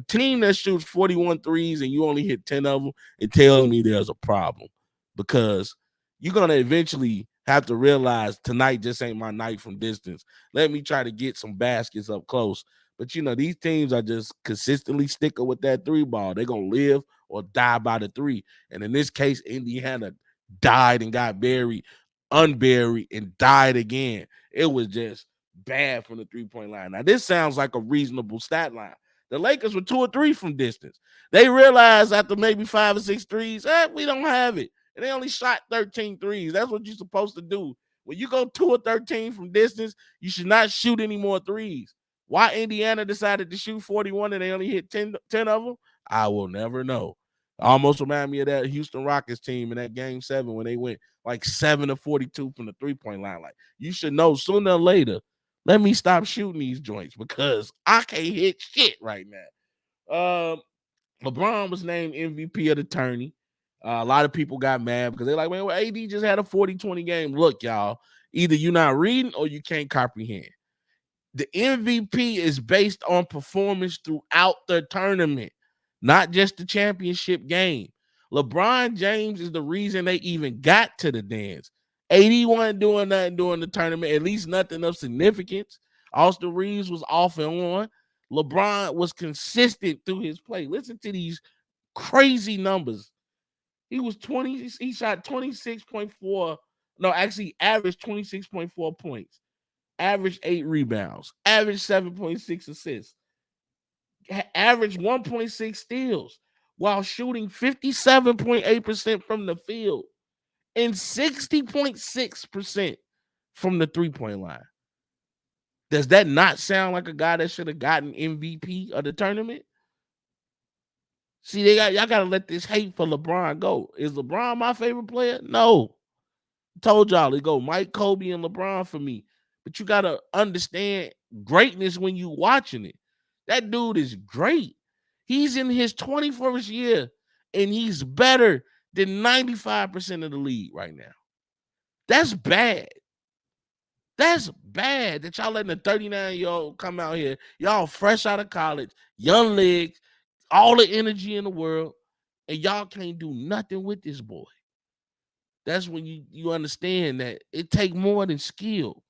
team that shoots 41 threes and you only hit 10 of them, it tells me there's a problem, because you're going to eventually have to realize tonight just ain't my night from distance. Let me try to get some baskets up close. But, these teams are just consistently sticking with that 3 ball. They're going to live or die by the 3. And in this case, Indiana died and got buried, unburied, and died again. It was just bad from the three-point line. Now, this sounds like a reasonable stat line. The Lakers were 2 or 3 from distance. They realized after maybe 5 or 6 threes, we don't have it. And they only shot 13 threes. That's what you're supposed to do. When you go 2 or 13 from distance, you should not shoot any more threes. Why Indiana decided to shoot 41 and they only hit 10 of them, I will never know. Almost remind me of that Houston Rockets team in that game 7 when they went like 7 of 42 from the three-point line. Like, you should know sooner or later, let me stop shooting these joints because I can't hit shit right now. LeBron was named MVP of the tourney. A lot of people got mad because they're like, man, well, AD just had a 40-20 game. Look, y'all, either you're not reading or you can't comprehend. The MVP is based on performance throughout the tournament, not just the championship game. LeBron James is the reason they even got to the dance. AD wasn't doing nothing during the tournament, at least nothing of significance. Austin Reeves was off and on. LeBron was consistent through his play. Listen to these crazy numbers. He shot 26.4. No, actually averaged 26.4 points. Averaged 8 rebounds. Averaged 7.6 assists. Averaged 1.6 steals while shooting 57.8% from the field and 60.6% from the three-point line. Does that not sound like a guy that should have gotten MVP of the tournament? See, y'all got to let this hate for LeBron go. Is LeBron my favorite player? No. Told y'all, it go Mike, Kobe, and LeBron for me. But you got to understand greatness when you watching it. That dude is great. He's in his 21st year, and he's better than 95% of the league right now. That's bad. That's bad that y'all letting a 39-year-old come out here. Y'all fresh out of college, young legs, all the energy in the world, and y'all can't do nothing with this boy. That's when you understand that it take more than skill.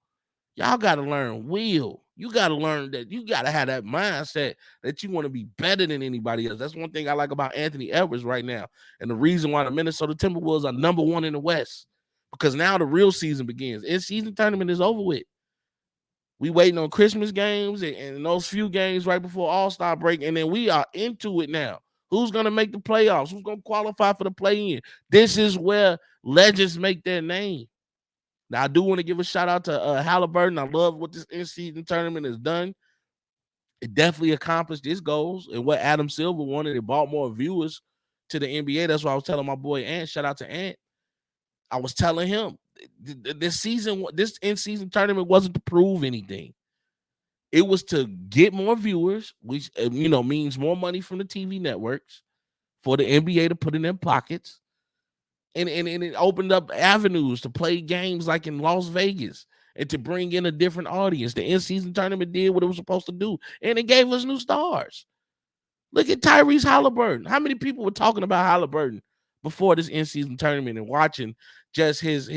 Y'all got to learn will. You got to learn that you got to have that mindset that you want to be better than anybody else. That's one thing I like about Anthony Edwards right now. And the reason why the Minnesota Timberwolves are number 1 in the West, because now the real season begins. In-season tournament is over with. We waiting on Christmas games and those few games right before All-Star break, and then we are into it now. Who's going to make the playoffs? Who's going to qualify for the play-in? This is where legends make their name. Now, I do want to give a shout-out to Halliburton. I love what this in-season tournament has done. It definitely accomplished its goals and what Adam Silver wanted. It brought more viewers to the NBA. That's why I was telling my boy Ant, shout out to Ant. I was telling him, this in-season tournament wasn't to prove anything. It was to get more viewers, which means more money from the TV networks for the NBA to put in their pockets. And it opened up avenues to play games like in Las Vegas and to bring in a different audience. The in-season tournament did what it was supposed to do, and it gave us new stars. Look at Tyrese Halliburton. How many people were talking about Halliburton before this in-season tournament and watching just his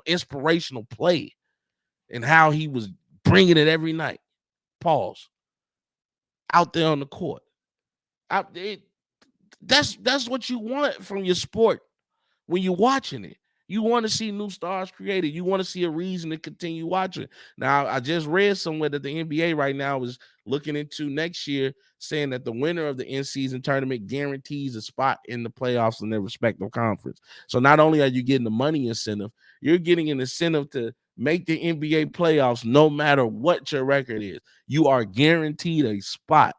inspirational play and how he was bringing it every night? Pause. Out there on the court. That's what you want from your sport when you're watching it. You want to see new stars created. You want to see a reason to continue watching. Now, I just read somewhere that the NBA right now is looking into next year, saying that the winner of the in-season tournament guarantees a spot in the playoffs in their respective conference. So not only are you getting the money incentive, you're getting an incentive to make the NBA playoffs no matter what your record is. You are guaranteed a spot.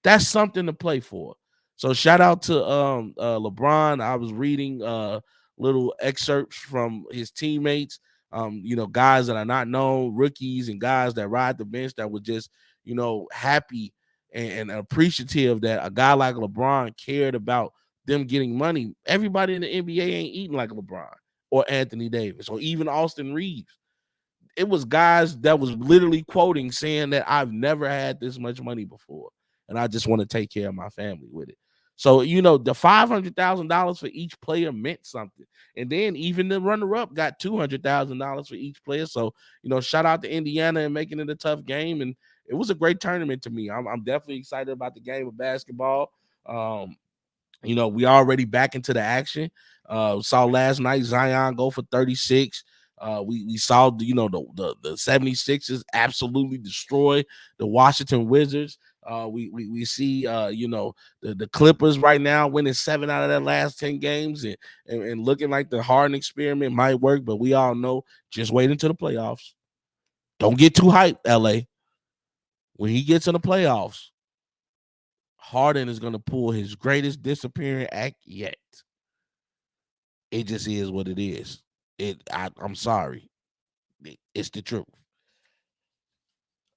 That's something to play for. So shout out to LeBron. I was reading little excerpts from his teammates, guys that are not known, rookies and guys that ride the bench that were just, happy and appreciative that a guy like LeBron cared about them getting money. Everybody in the NBA ain't eating like LeBron or Anthony Davis or even Austin Reeves. It was guys that was literally quoting saying that I've never had this much money before, and I just want to take care of my family with it. So, the $500,000 for each player meant something. And then even the runner-up got $200,000 for each player. So, shout out to Indiana and making it a tough game. And it was a great tournament to me. I'm definitely excited about the game of basketball. We already back into the action. Saw last night Zion go for 36. We saw the 76ers absolutely destroy the Washington Wizards. We see the Clippers right now winning 7 out of their last 10 games and looking like the Harden experiment might work, but we all know just wait until the playoffs. Don't get too hyped, LA. When he gets in the playoffs, Harden is going to pull his greatest disappearing act yet. It just is what it is. I'm sorry. It's the truth.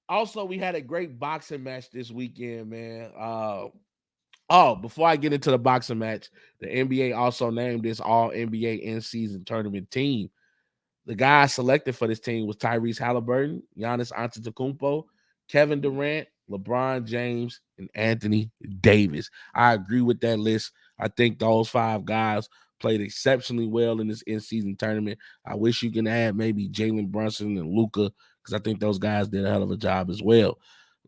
Also, we had a great boxing match this weekend, man. Before I get into the boxing match, the NBA also named this all NBA in season tournament team. The guy selected for this team was Tyrese Halliburton, Giannis Antetokounmpo, Kevin Durant, LeBron James, and Anthony Davis. I agree with that list. I think those 5 guys played exceptionally well in this in-season tournament. I wish you can add maybe Jalen Brunson and Luka, because I think those guys did a hell of a job as well.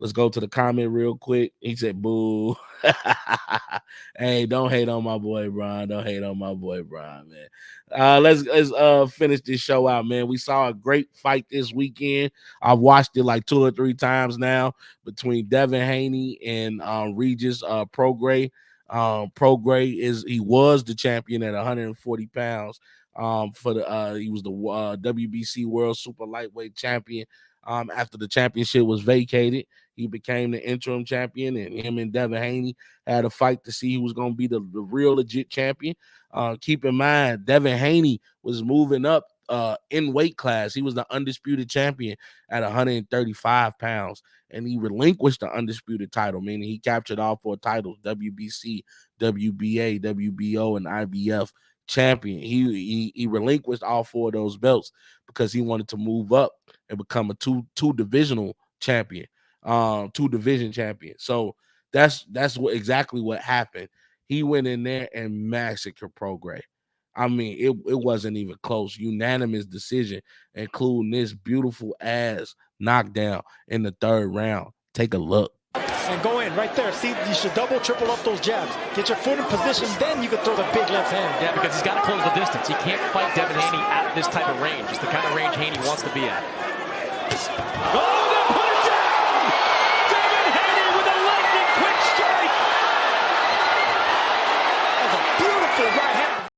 Let's go to the comment real quick. He said, boo. Hey, don't hate on my boy, Brian. Don't hate on my boy, Brian, man. Let's finish this show out, man. We saw a great fight this weekend. I've watched it like 2 or 3 times now between Devin Haney and Regis Prograis. Prograis was the champion at 140 pounds. He was the WBC World Super Lightweight Champion. After the championship was vacated, he became the interim champion, and him and Devin Haney had a fight to see who was going to be the real legit champion. Keep in mind, Devin Haney was moving up in weight class. He was the undisputed champion at 135 pounds, and he relinquished the undisputed title, meaning he captured all 4 titles: WBC, WBA, WBO, and IBF champion. He relinquished all 4 of those belts because he wanted to move up and become a two division champion. So that's exactly what happened. He went in there and massacred Prograis. I mean, it wasn't even close. Unanimous decision, including this beautiful ass knockdown in the 3rd round. Take a look. And go in right there. See, you should double, triple up those jabs. Get your foot in position, then you can throw the big left hand. Yeah, because he's got to close the distance. He can't fight Devin Haney at this type of range. It's the kind of range Haney wants to be at. Oh, they put it down! Devin Haney with a lightning quick strike! That's a beautiful right hand.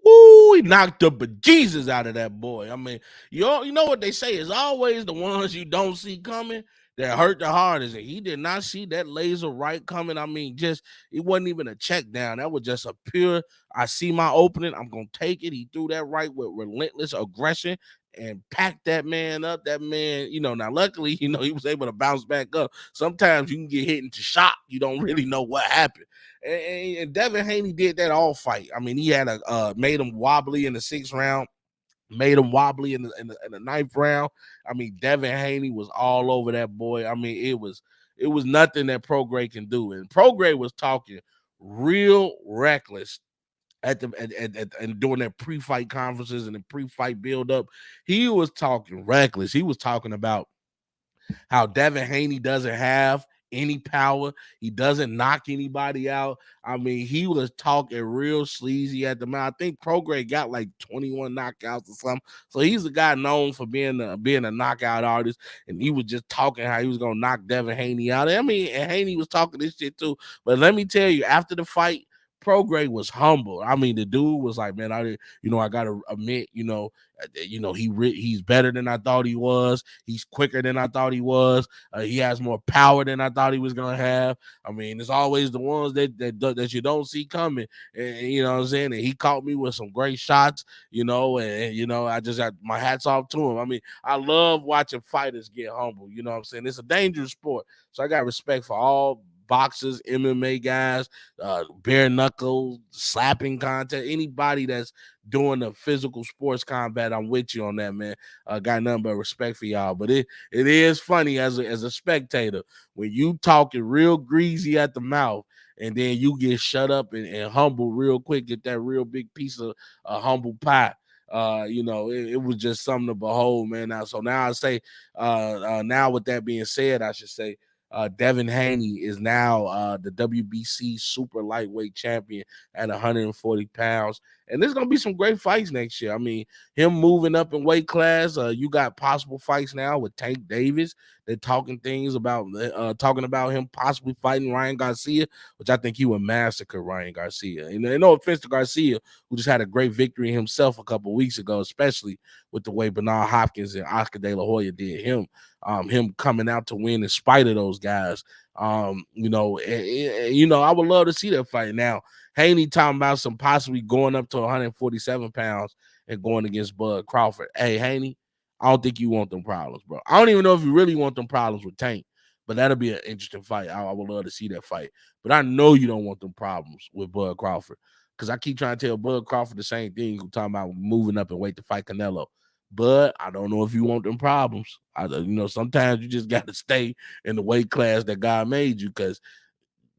Woo, he knocked the bejesus out of that boy. I mean, you know what they say is always the ones you don't see coming. that hurt the hardest. And he did not see that laser right coming. I mean, just it wasn't even a check down. That was just a pure, I see my opening, I'm gonna take it. He threw that right with relentless aggression and packed that man up. That man, now luckily, he was able to bounce back up. Sometimes you can get hit into shock. You don't really know what happened. And Devin Haney did that all fight. I mean, he had made him wobbly in the 6th round. Made him wobbly in the 9th round. I mean, Devin Haney was all over that boy. I mean, it was nothing that Prograis can do. And Prograis was talking real reckless and during their pre-fight conferences and the pre-fight build-up. He was talking reckless. He was talking about how Devin Haney doesn't have any power. He doesn't knock anybody out. I mean, he was talking real sleazy at the mouth. I think Prograis got like 21 knockouts or something. So he's a guy known for being a knockout artist. And he was just talking how he was gonna knock Devin Haney out. I mean, and Haney was talking this shit too. But let me tell you, after the fight, Prograis was humble. I mean, the dude was like, man, I gotta admit, he's better than I thought he was. He's quicker than I thought he was. He has more power than I thought he was gonna have. I mean, it's always the ones that you don't see coming. And you know what I'm saying? And he caught me with some great shots. I just got my hats off to him. I mean, I love watching fighters get humble. You know what I'm saying? It's a dangerous sport, so I got respect for all boxers, MMA guys, bare knuckle slapping contest, anybody that's doing the physical sports combat. I'm with you on that, man. Got nothing but respect for y'all. But it is funny as a spectator when you talking real greasy at the mouth and then you get shut up and humble real quick, get that real big piece of humble pie. It was just something to behold, man. Now I say, now with that being said, I should say, Devin Haney is now the WBC super lightweight champion at 140 pounds. And there's going to be some great fights next year. I mean, him moving up in weight class, you got possible fights now with Tank Davis. They're talking about him possibly fighting Ryan Garcia, which I think he would massacre Ryan Garcia. And no offense to Garcia, who just had a great victory himself a couple weeks ago, especially with the way Bernard Hopkins and Oscar De La Hoya did him. Him coming out to win in spite of those guys. I would love to see that fight. Now, Haney talking about some possibly going up to 147 pounds and going against Bud Crawford. Hey, Haney, I don't think you want them problems, bro. I don't even know if you really want them problems with Tank, but that'll be an interesting fight. I would love to see that fight. But I know you don't want them problems with Bud Crawford because I keep trying to tell Bud Crawford the same thing. Who talking about moving up and wait to fight Canelo. But I don't know if you want them problems. Sometimes you just got to stay in the weight class that God made you because,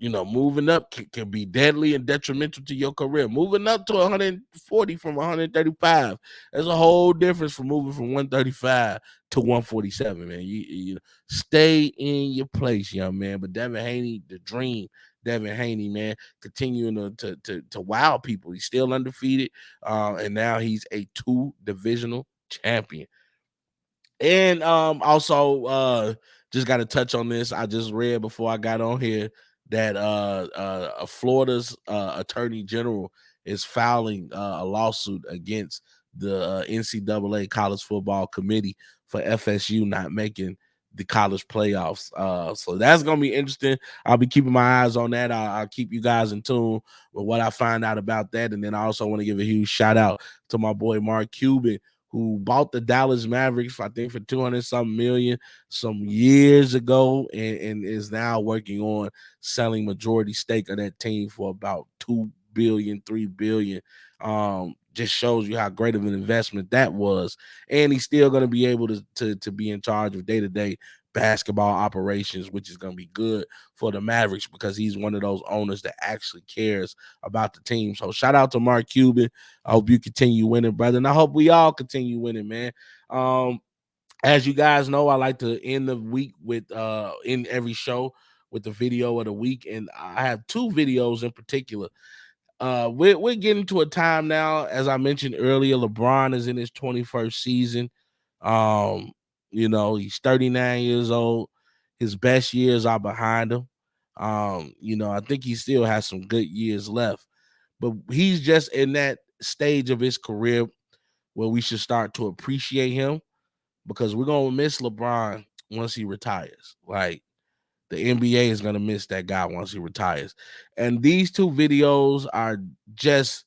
moving up can be deadly and detrimental to your career. Moving up to 140 from 135, there's a whole difference from moving from 135 to 147, man. You stay in your place, young man. But Devin Haney, the dream, Devin Haney, man, continuing to wow people. He's still undefeated, and now he's a 2-divisional champion. And also just got to touch on this. I just read before I got on here that Florida's attorney general is filing a lawsuit against the NCAA college football committee for FSU not making the college playoffs. So that's gonna be interesting. I'll be keeping my eyes on that. I'll keep you guys in tune with what I find out about that. And then I also want to give a huge shout out to my boy Mark Cuban, who bought the Dallas Mavericks, I think, for 200-something million some years ago, and is now working on selling majority stake of that team for about $2 billion, $3 billion. Just shows you how great of an investment that was. And he's still going to be able to be in charge of day-to-day basketball operations, which is going to be good for the Mavericks because he's one of those owners that actually cares about the team. So shout out to Mark Cuban. I hope you continue winning, brother. And I hope we all continue winning, man. As you guys know, I like to end the week with in every show with the video of the week. And I have 2 videos in particular. We're getting to a time now, as I mentioned earlier, LeBron is in his 21st season. He's 39 years old. His best years are behind him. I think he still has some good years left, but he's just in that stage of his career where we should start to appreciate him because we're going to miss LeBron once he retires. Like, the NBA is going to miss that guy once he retires. And these two videos are just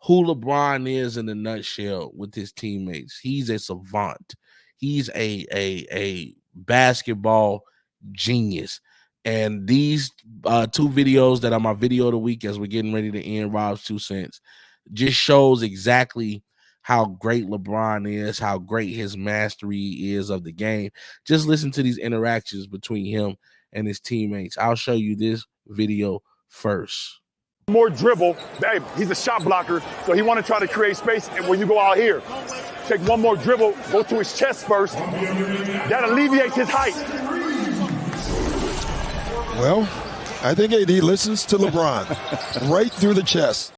who LeBron is in a nutshell with his teammates. He's a savant. He's a basketball genius. And these two videos that are my video of the week as we're getting ready to end Robs2Cents just shows exactly how great LeBron is, how great his mastery is of the game. Just listen to these interactions between him and his teammates. I'll show you this video first. More dribble. Hey, he's a shot blocker, so he want to try to create space. And when you go out here, take one more dribble, go to his chest first. That alleviates his height. Well, I think AD listens to LeBron right through the chest.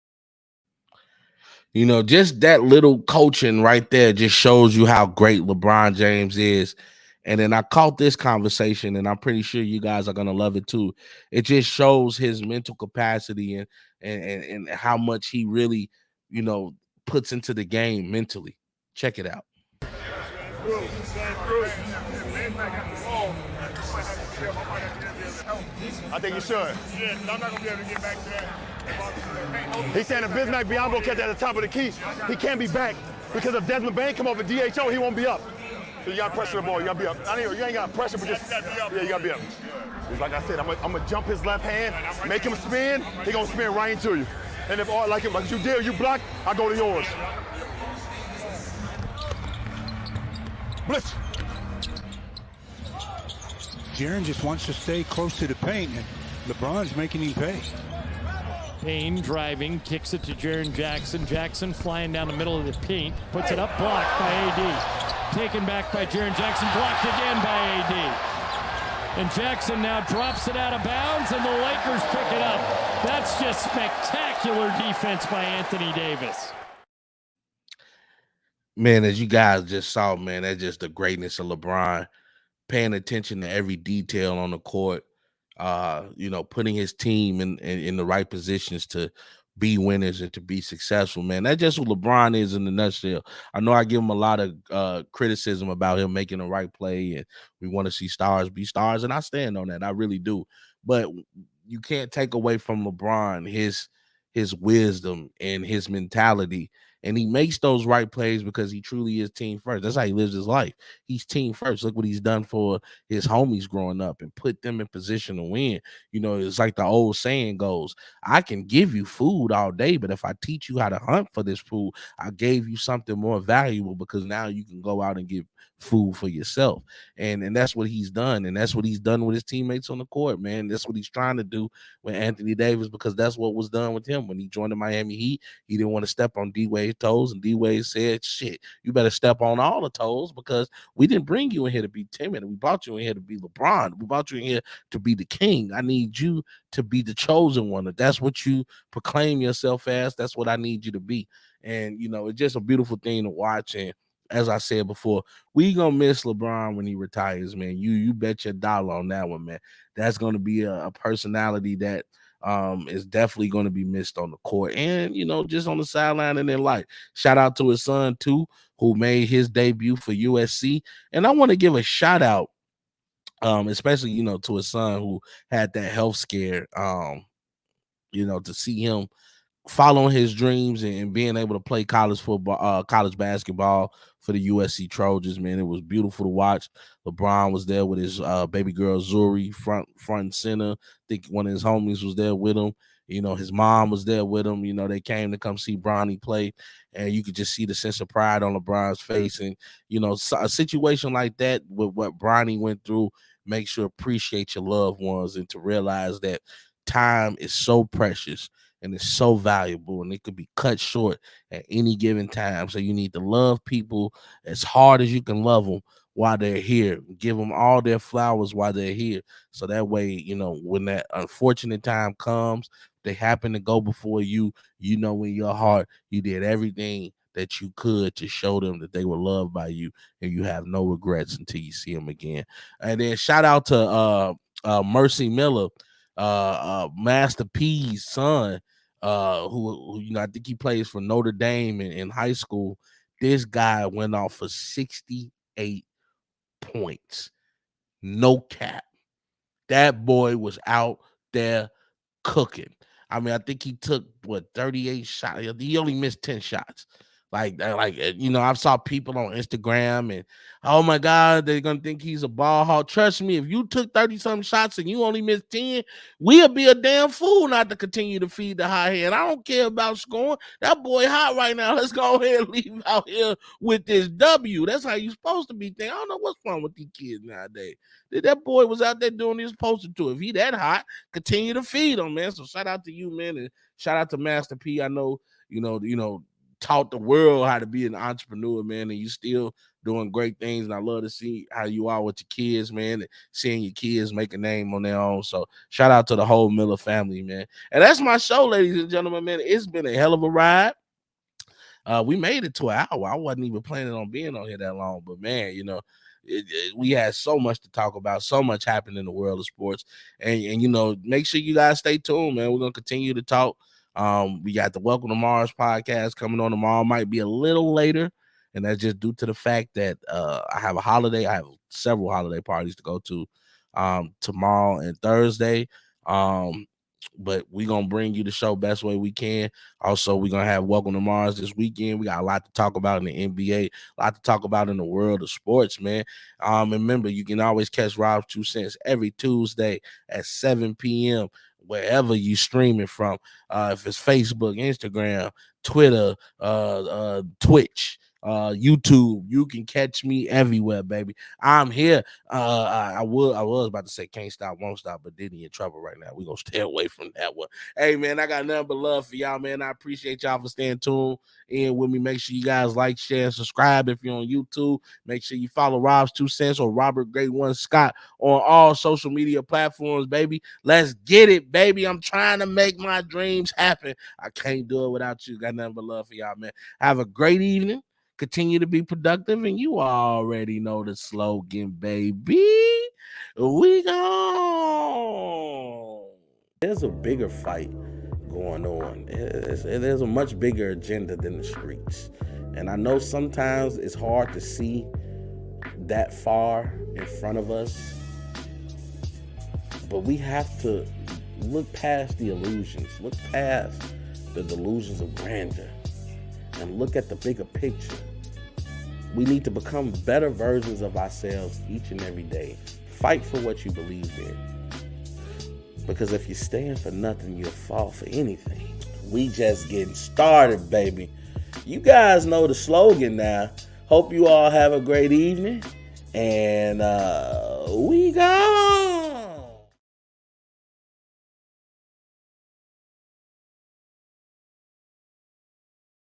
You know, just that little coaching right there just shows you how great LeBron James is. And then I caught this conversation, and I'm pretty sure you guys are gonna love it too. It just shows his mental capacity and how much he really, you know, puts into the game mentally. Check it out. I think you should. Yeah, I'm not going to be able to get back to that. He's saying if Bismack Biyombo catch at the top of the key, he can't be back because if Desmond Bain come over DHO, he won't be up. So you got to pressure the ball. You got to be up. I mean, you ain't got pressure, but just, yeah, you got to be up. Like I said, I'm going to jump his left hand, make him spin. He going to spin right into you. And if all like you did, you block, I go to yours. Blitz. Jaren just wants to stay close to the paint, and LeBron's making him pay. Payne driving, kicks it to Jaren Jackson. Jackson flying down the middle of the paint, puts it up, blocked by AD. Taken back by Jaren Jackson, blocked again by AD. And Jackson now drops it out of bounds, and the Lakers pick it up. That's just spectacular defense by Anthony Davis. Man, as you guys just saw, man, that's just the greatness of LeBron. Paying attention to every detail on the court, you know, putting his team in the right positions to be winners and to be successful, man. That's just what LeBron is in a nutshell. I know I give him a lot of criticism about him making the right play, and we want to see stars be stars, and I stand on that. I really do. But you can't take away from LeBron his wisdom and his mentality. And he makes those right plays because he truly is team first. That's how he lives his life. He's team first. Look what he's done for his homies growing up and put them in position to win. You know, it's like the old saying goes, I can give you food all day, but if I teach you how to hunt for this food, I gave you something more valuable because now you can go out and get food for yourself. And that's what he's done. And that's what he's done with his teammates on the court, man. That's what he's trying to do with Anthony Davis because that's what was done with him when he joined the Miami Heat. He didn't want to step on D-Wade's toes, and D-Wade said, shit, you better step on all the toes because we didn't bring you in here to be timid. We brought you in here to be LeBron. We brought you in here to be the king. I need you to be the chosen one. If that's what you proclaim yourself as, that's what I need you to be. And, you know, it's just a beautiful thing to watch. And as I said before, we gonna miss LeBron when he retires, man. You bet your dollar on that one, man. That's gonna be a personality that is definitely going to be missed on the court and, you know, just on the sideline and in life. Shout out to his son, too, who made his debut for USC. And I want to give a shout out, especially, you know, to his son who had that health scare, you know, to see him following his dreams and being able to play college football, college basketball for the USC Trojans, man. It was beautiful to watch. LeBron was there with his baby girl Zuri, front and center. I think one of his homies was there with him. You know, his mom was there with him. You know, they came to come see Bronny play, and you could just see the sense of pride on LeBron's face. And, you know, a situation like that with what Bronny went through makes you appreciate your loved ones and to realize that time is so precious and it's so valuable, and it could be cut short at any given time. So you need to love people as hard as you can love them while they're here. Give them all their flowers while they're here. So that way, you know, when that unfortunate time comes, they happen to go before you, you know in your heart you did everything that you could to show them that they were loved by you, and you have no regrets until you see them again. And then shout out to Mercy Miller, Master P's son, who you know, I think he plays for Notre Dame in high school. This guy went off for 68 points No cap. That boy was out there cooking. I mean, I think he took 38 shots. He only missed 10 shots. I've saw people on Instagram and, oh my God, they're gonna think he's a ball hawk. Trust me, if you took 30-something shots and you only missed 10, we'll be a damn fool not to continue to feed the hot hand. I don't care about scoring. That boy hot right now. Let's go ahead and leave out here with this W. That's how you supposed to be thinking. I don't know what's wrong with these kids nowadays. That boy was out there doing his supposed to. If he that hot, continue to feed him, man. So shout out to you, man, and shout out to Master P. I know, taught the world how to be an entrepreneur, man, and you still doing great things. And I love to see how you are with your kids, man, and seeing your kids make a name on their own. So shout out to the whole Miller family, man. And that's my show, ladies and gentlemen, man. It's been a hell of a ride. We made it to an hour. I wasn't even planning on being on here that long, but man, we had so much to talk about, so much happened in the world of sports, and make sure you guys stay tuned, man. We're gonna continue to talk. We got the Welcome to Mars podcast coming on tomorrow. Might be a little later, and that's just due to the fact that I have a holiday. I have several holiday parties to go to tomorrow and Thursday. But we're going to bring you the show best way we can. Also, we're going to have Welcome to Mars this weekend. We got a lot to talk about in the NBA, a lot to talk about in the world of sports, man. And remember, you can always catch Robs2Cents every Tuesday at 7 p.m., wherever you streaming from. If it's Facebook, Instagram, Twitter, Twitch, YouTube, you can catch me everywhere, baby. I'm here. I was about to say can't stop, won't stop, but Diddy in trouble right now. We're gonna stay away from that one. Hey man, I got nothing but love for y'all, man. I appreciate y'all for staying tuned in with me. Make sure you guys like, share, and subscribe if you're on YouTube. Make sure you follow Robs2Cents or Robert Great One Scott on all social media platforms, baby. Let's get it, baby. I'm trying to make my dreams happen. I can't do it without you. Got nothing but love for y'all, man. Have a great evening. Continue to be productive, and you already know the slogan, baby. We gone. There's a bigger fight going on. There's a much bigger agenda than the streets. And I know sometimes it's hard to see that far in front of us, but we have to look past the illusions, look past the delusions of grandeur, and look at the bigger picture. We need to become better versions of ourselves each and every day. Fight for what you believe in. Because if you stand for nothing, you'll fall for anything. We just getting started, baby. You guys know the slogan now. Hope you all have a great evening. And we got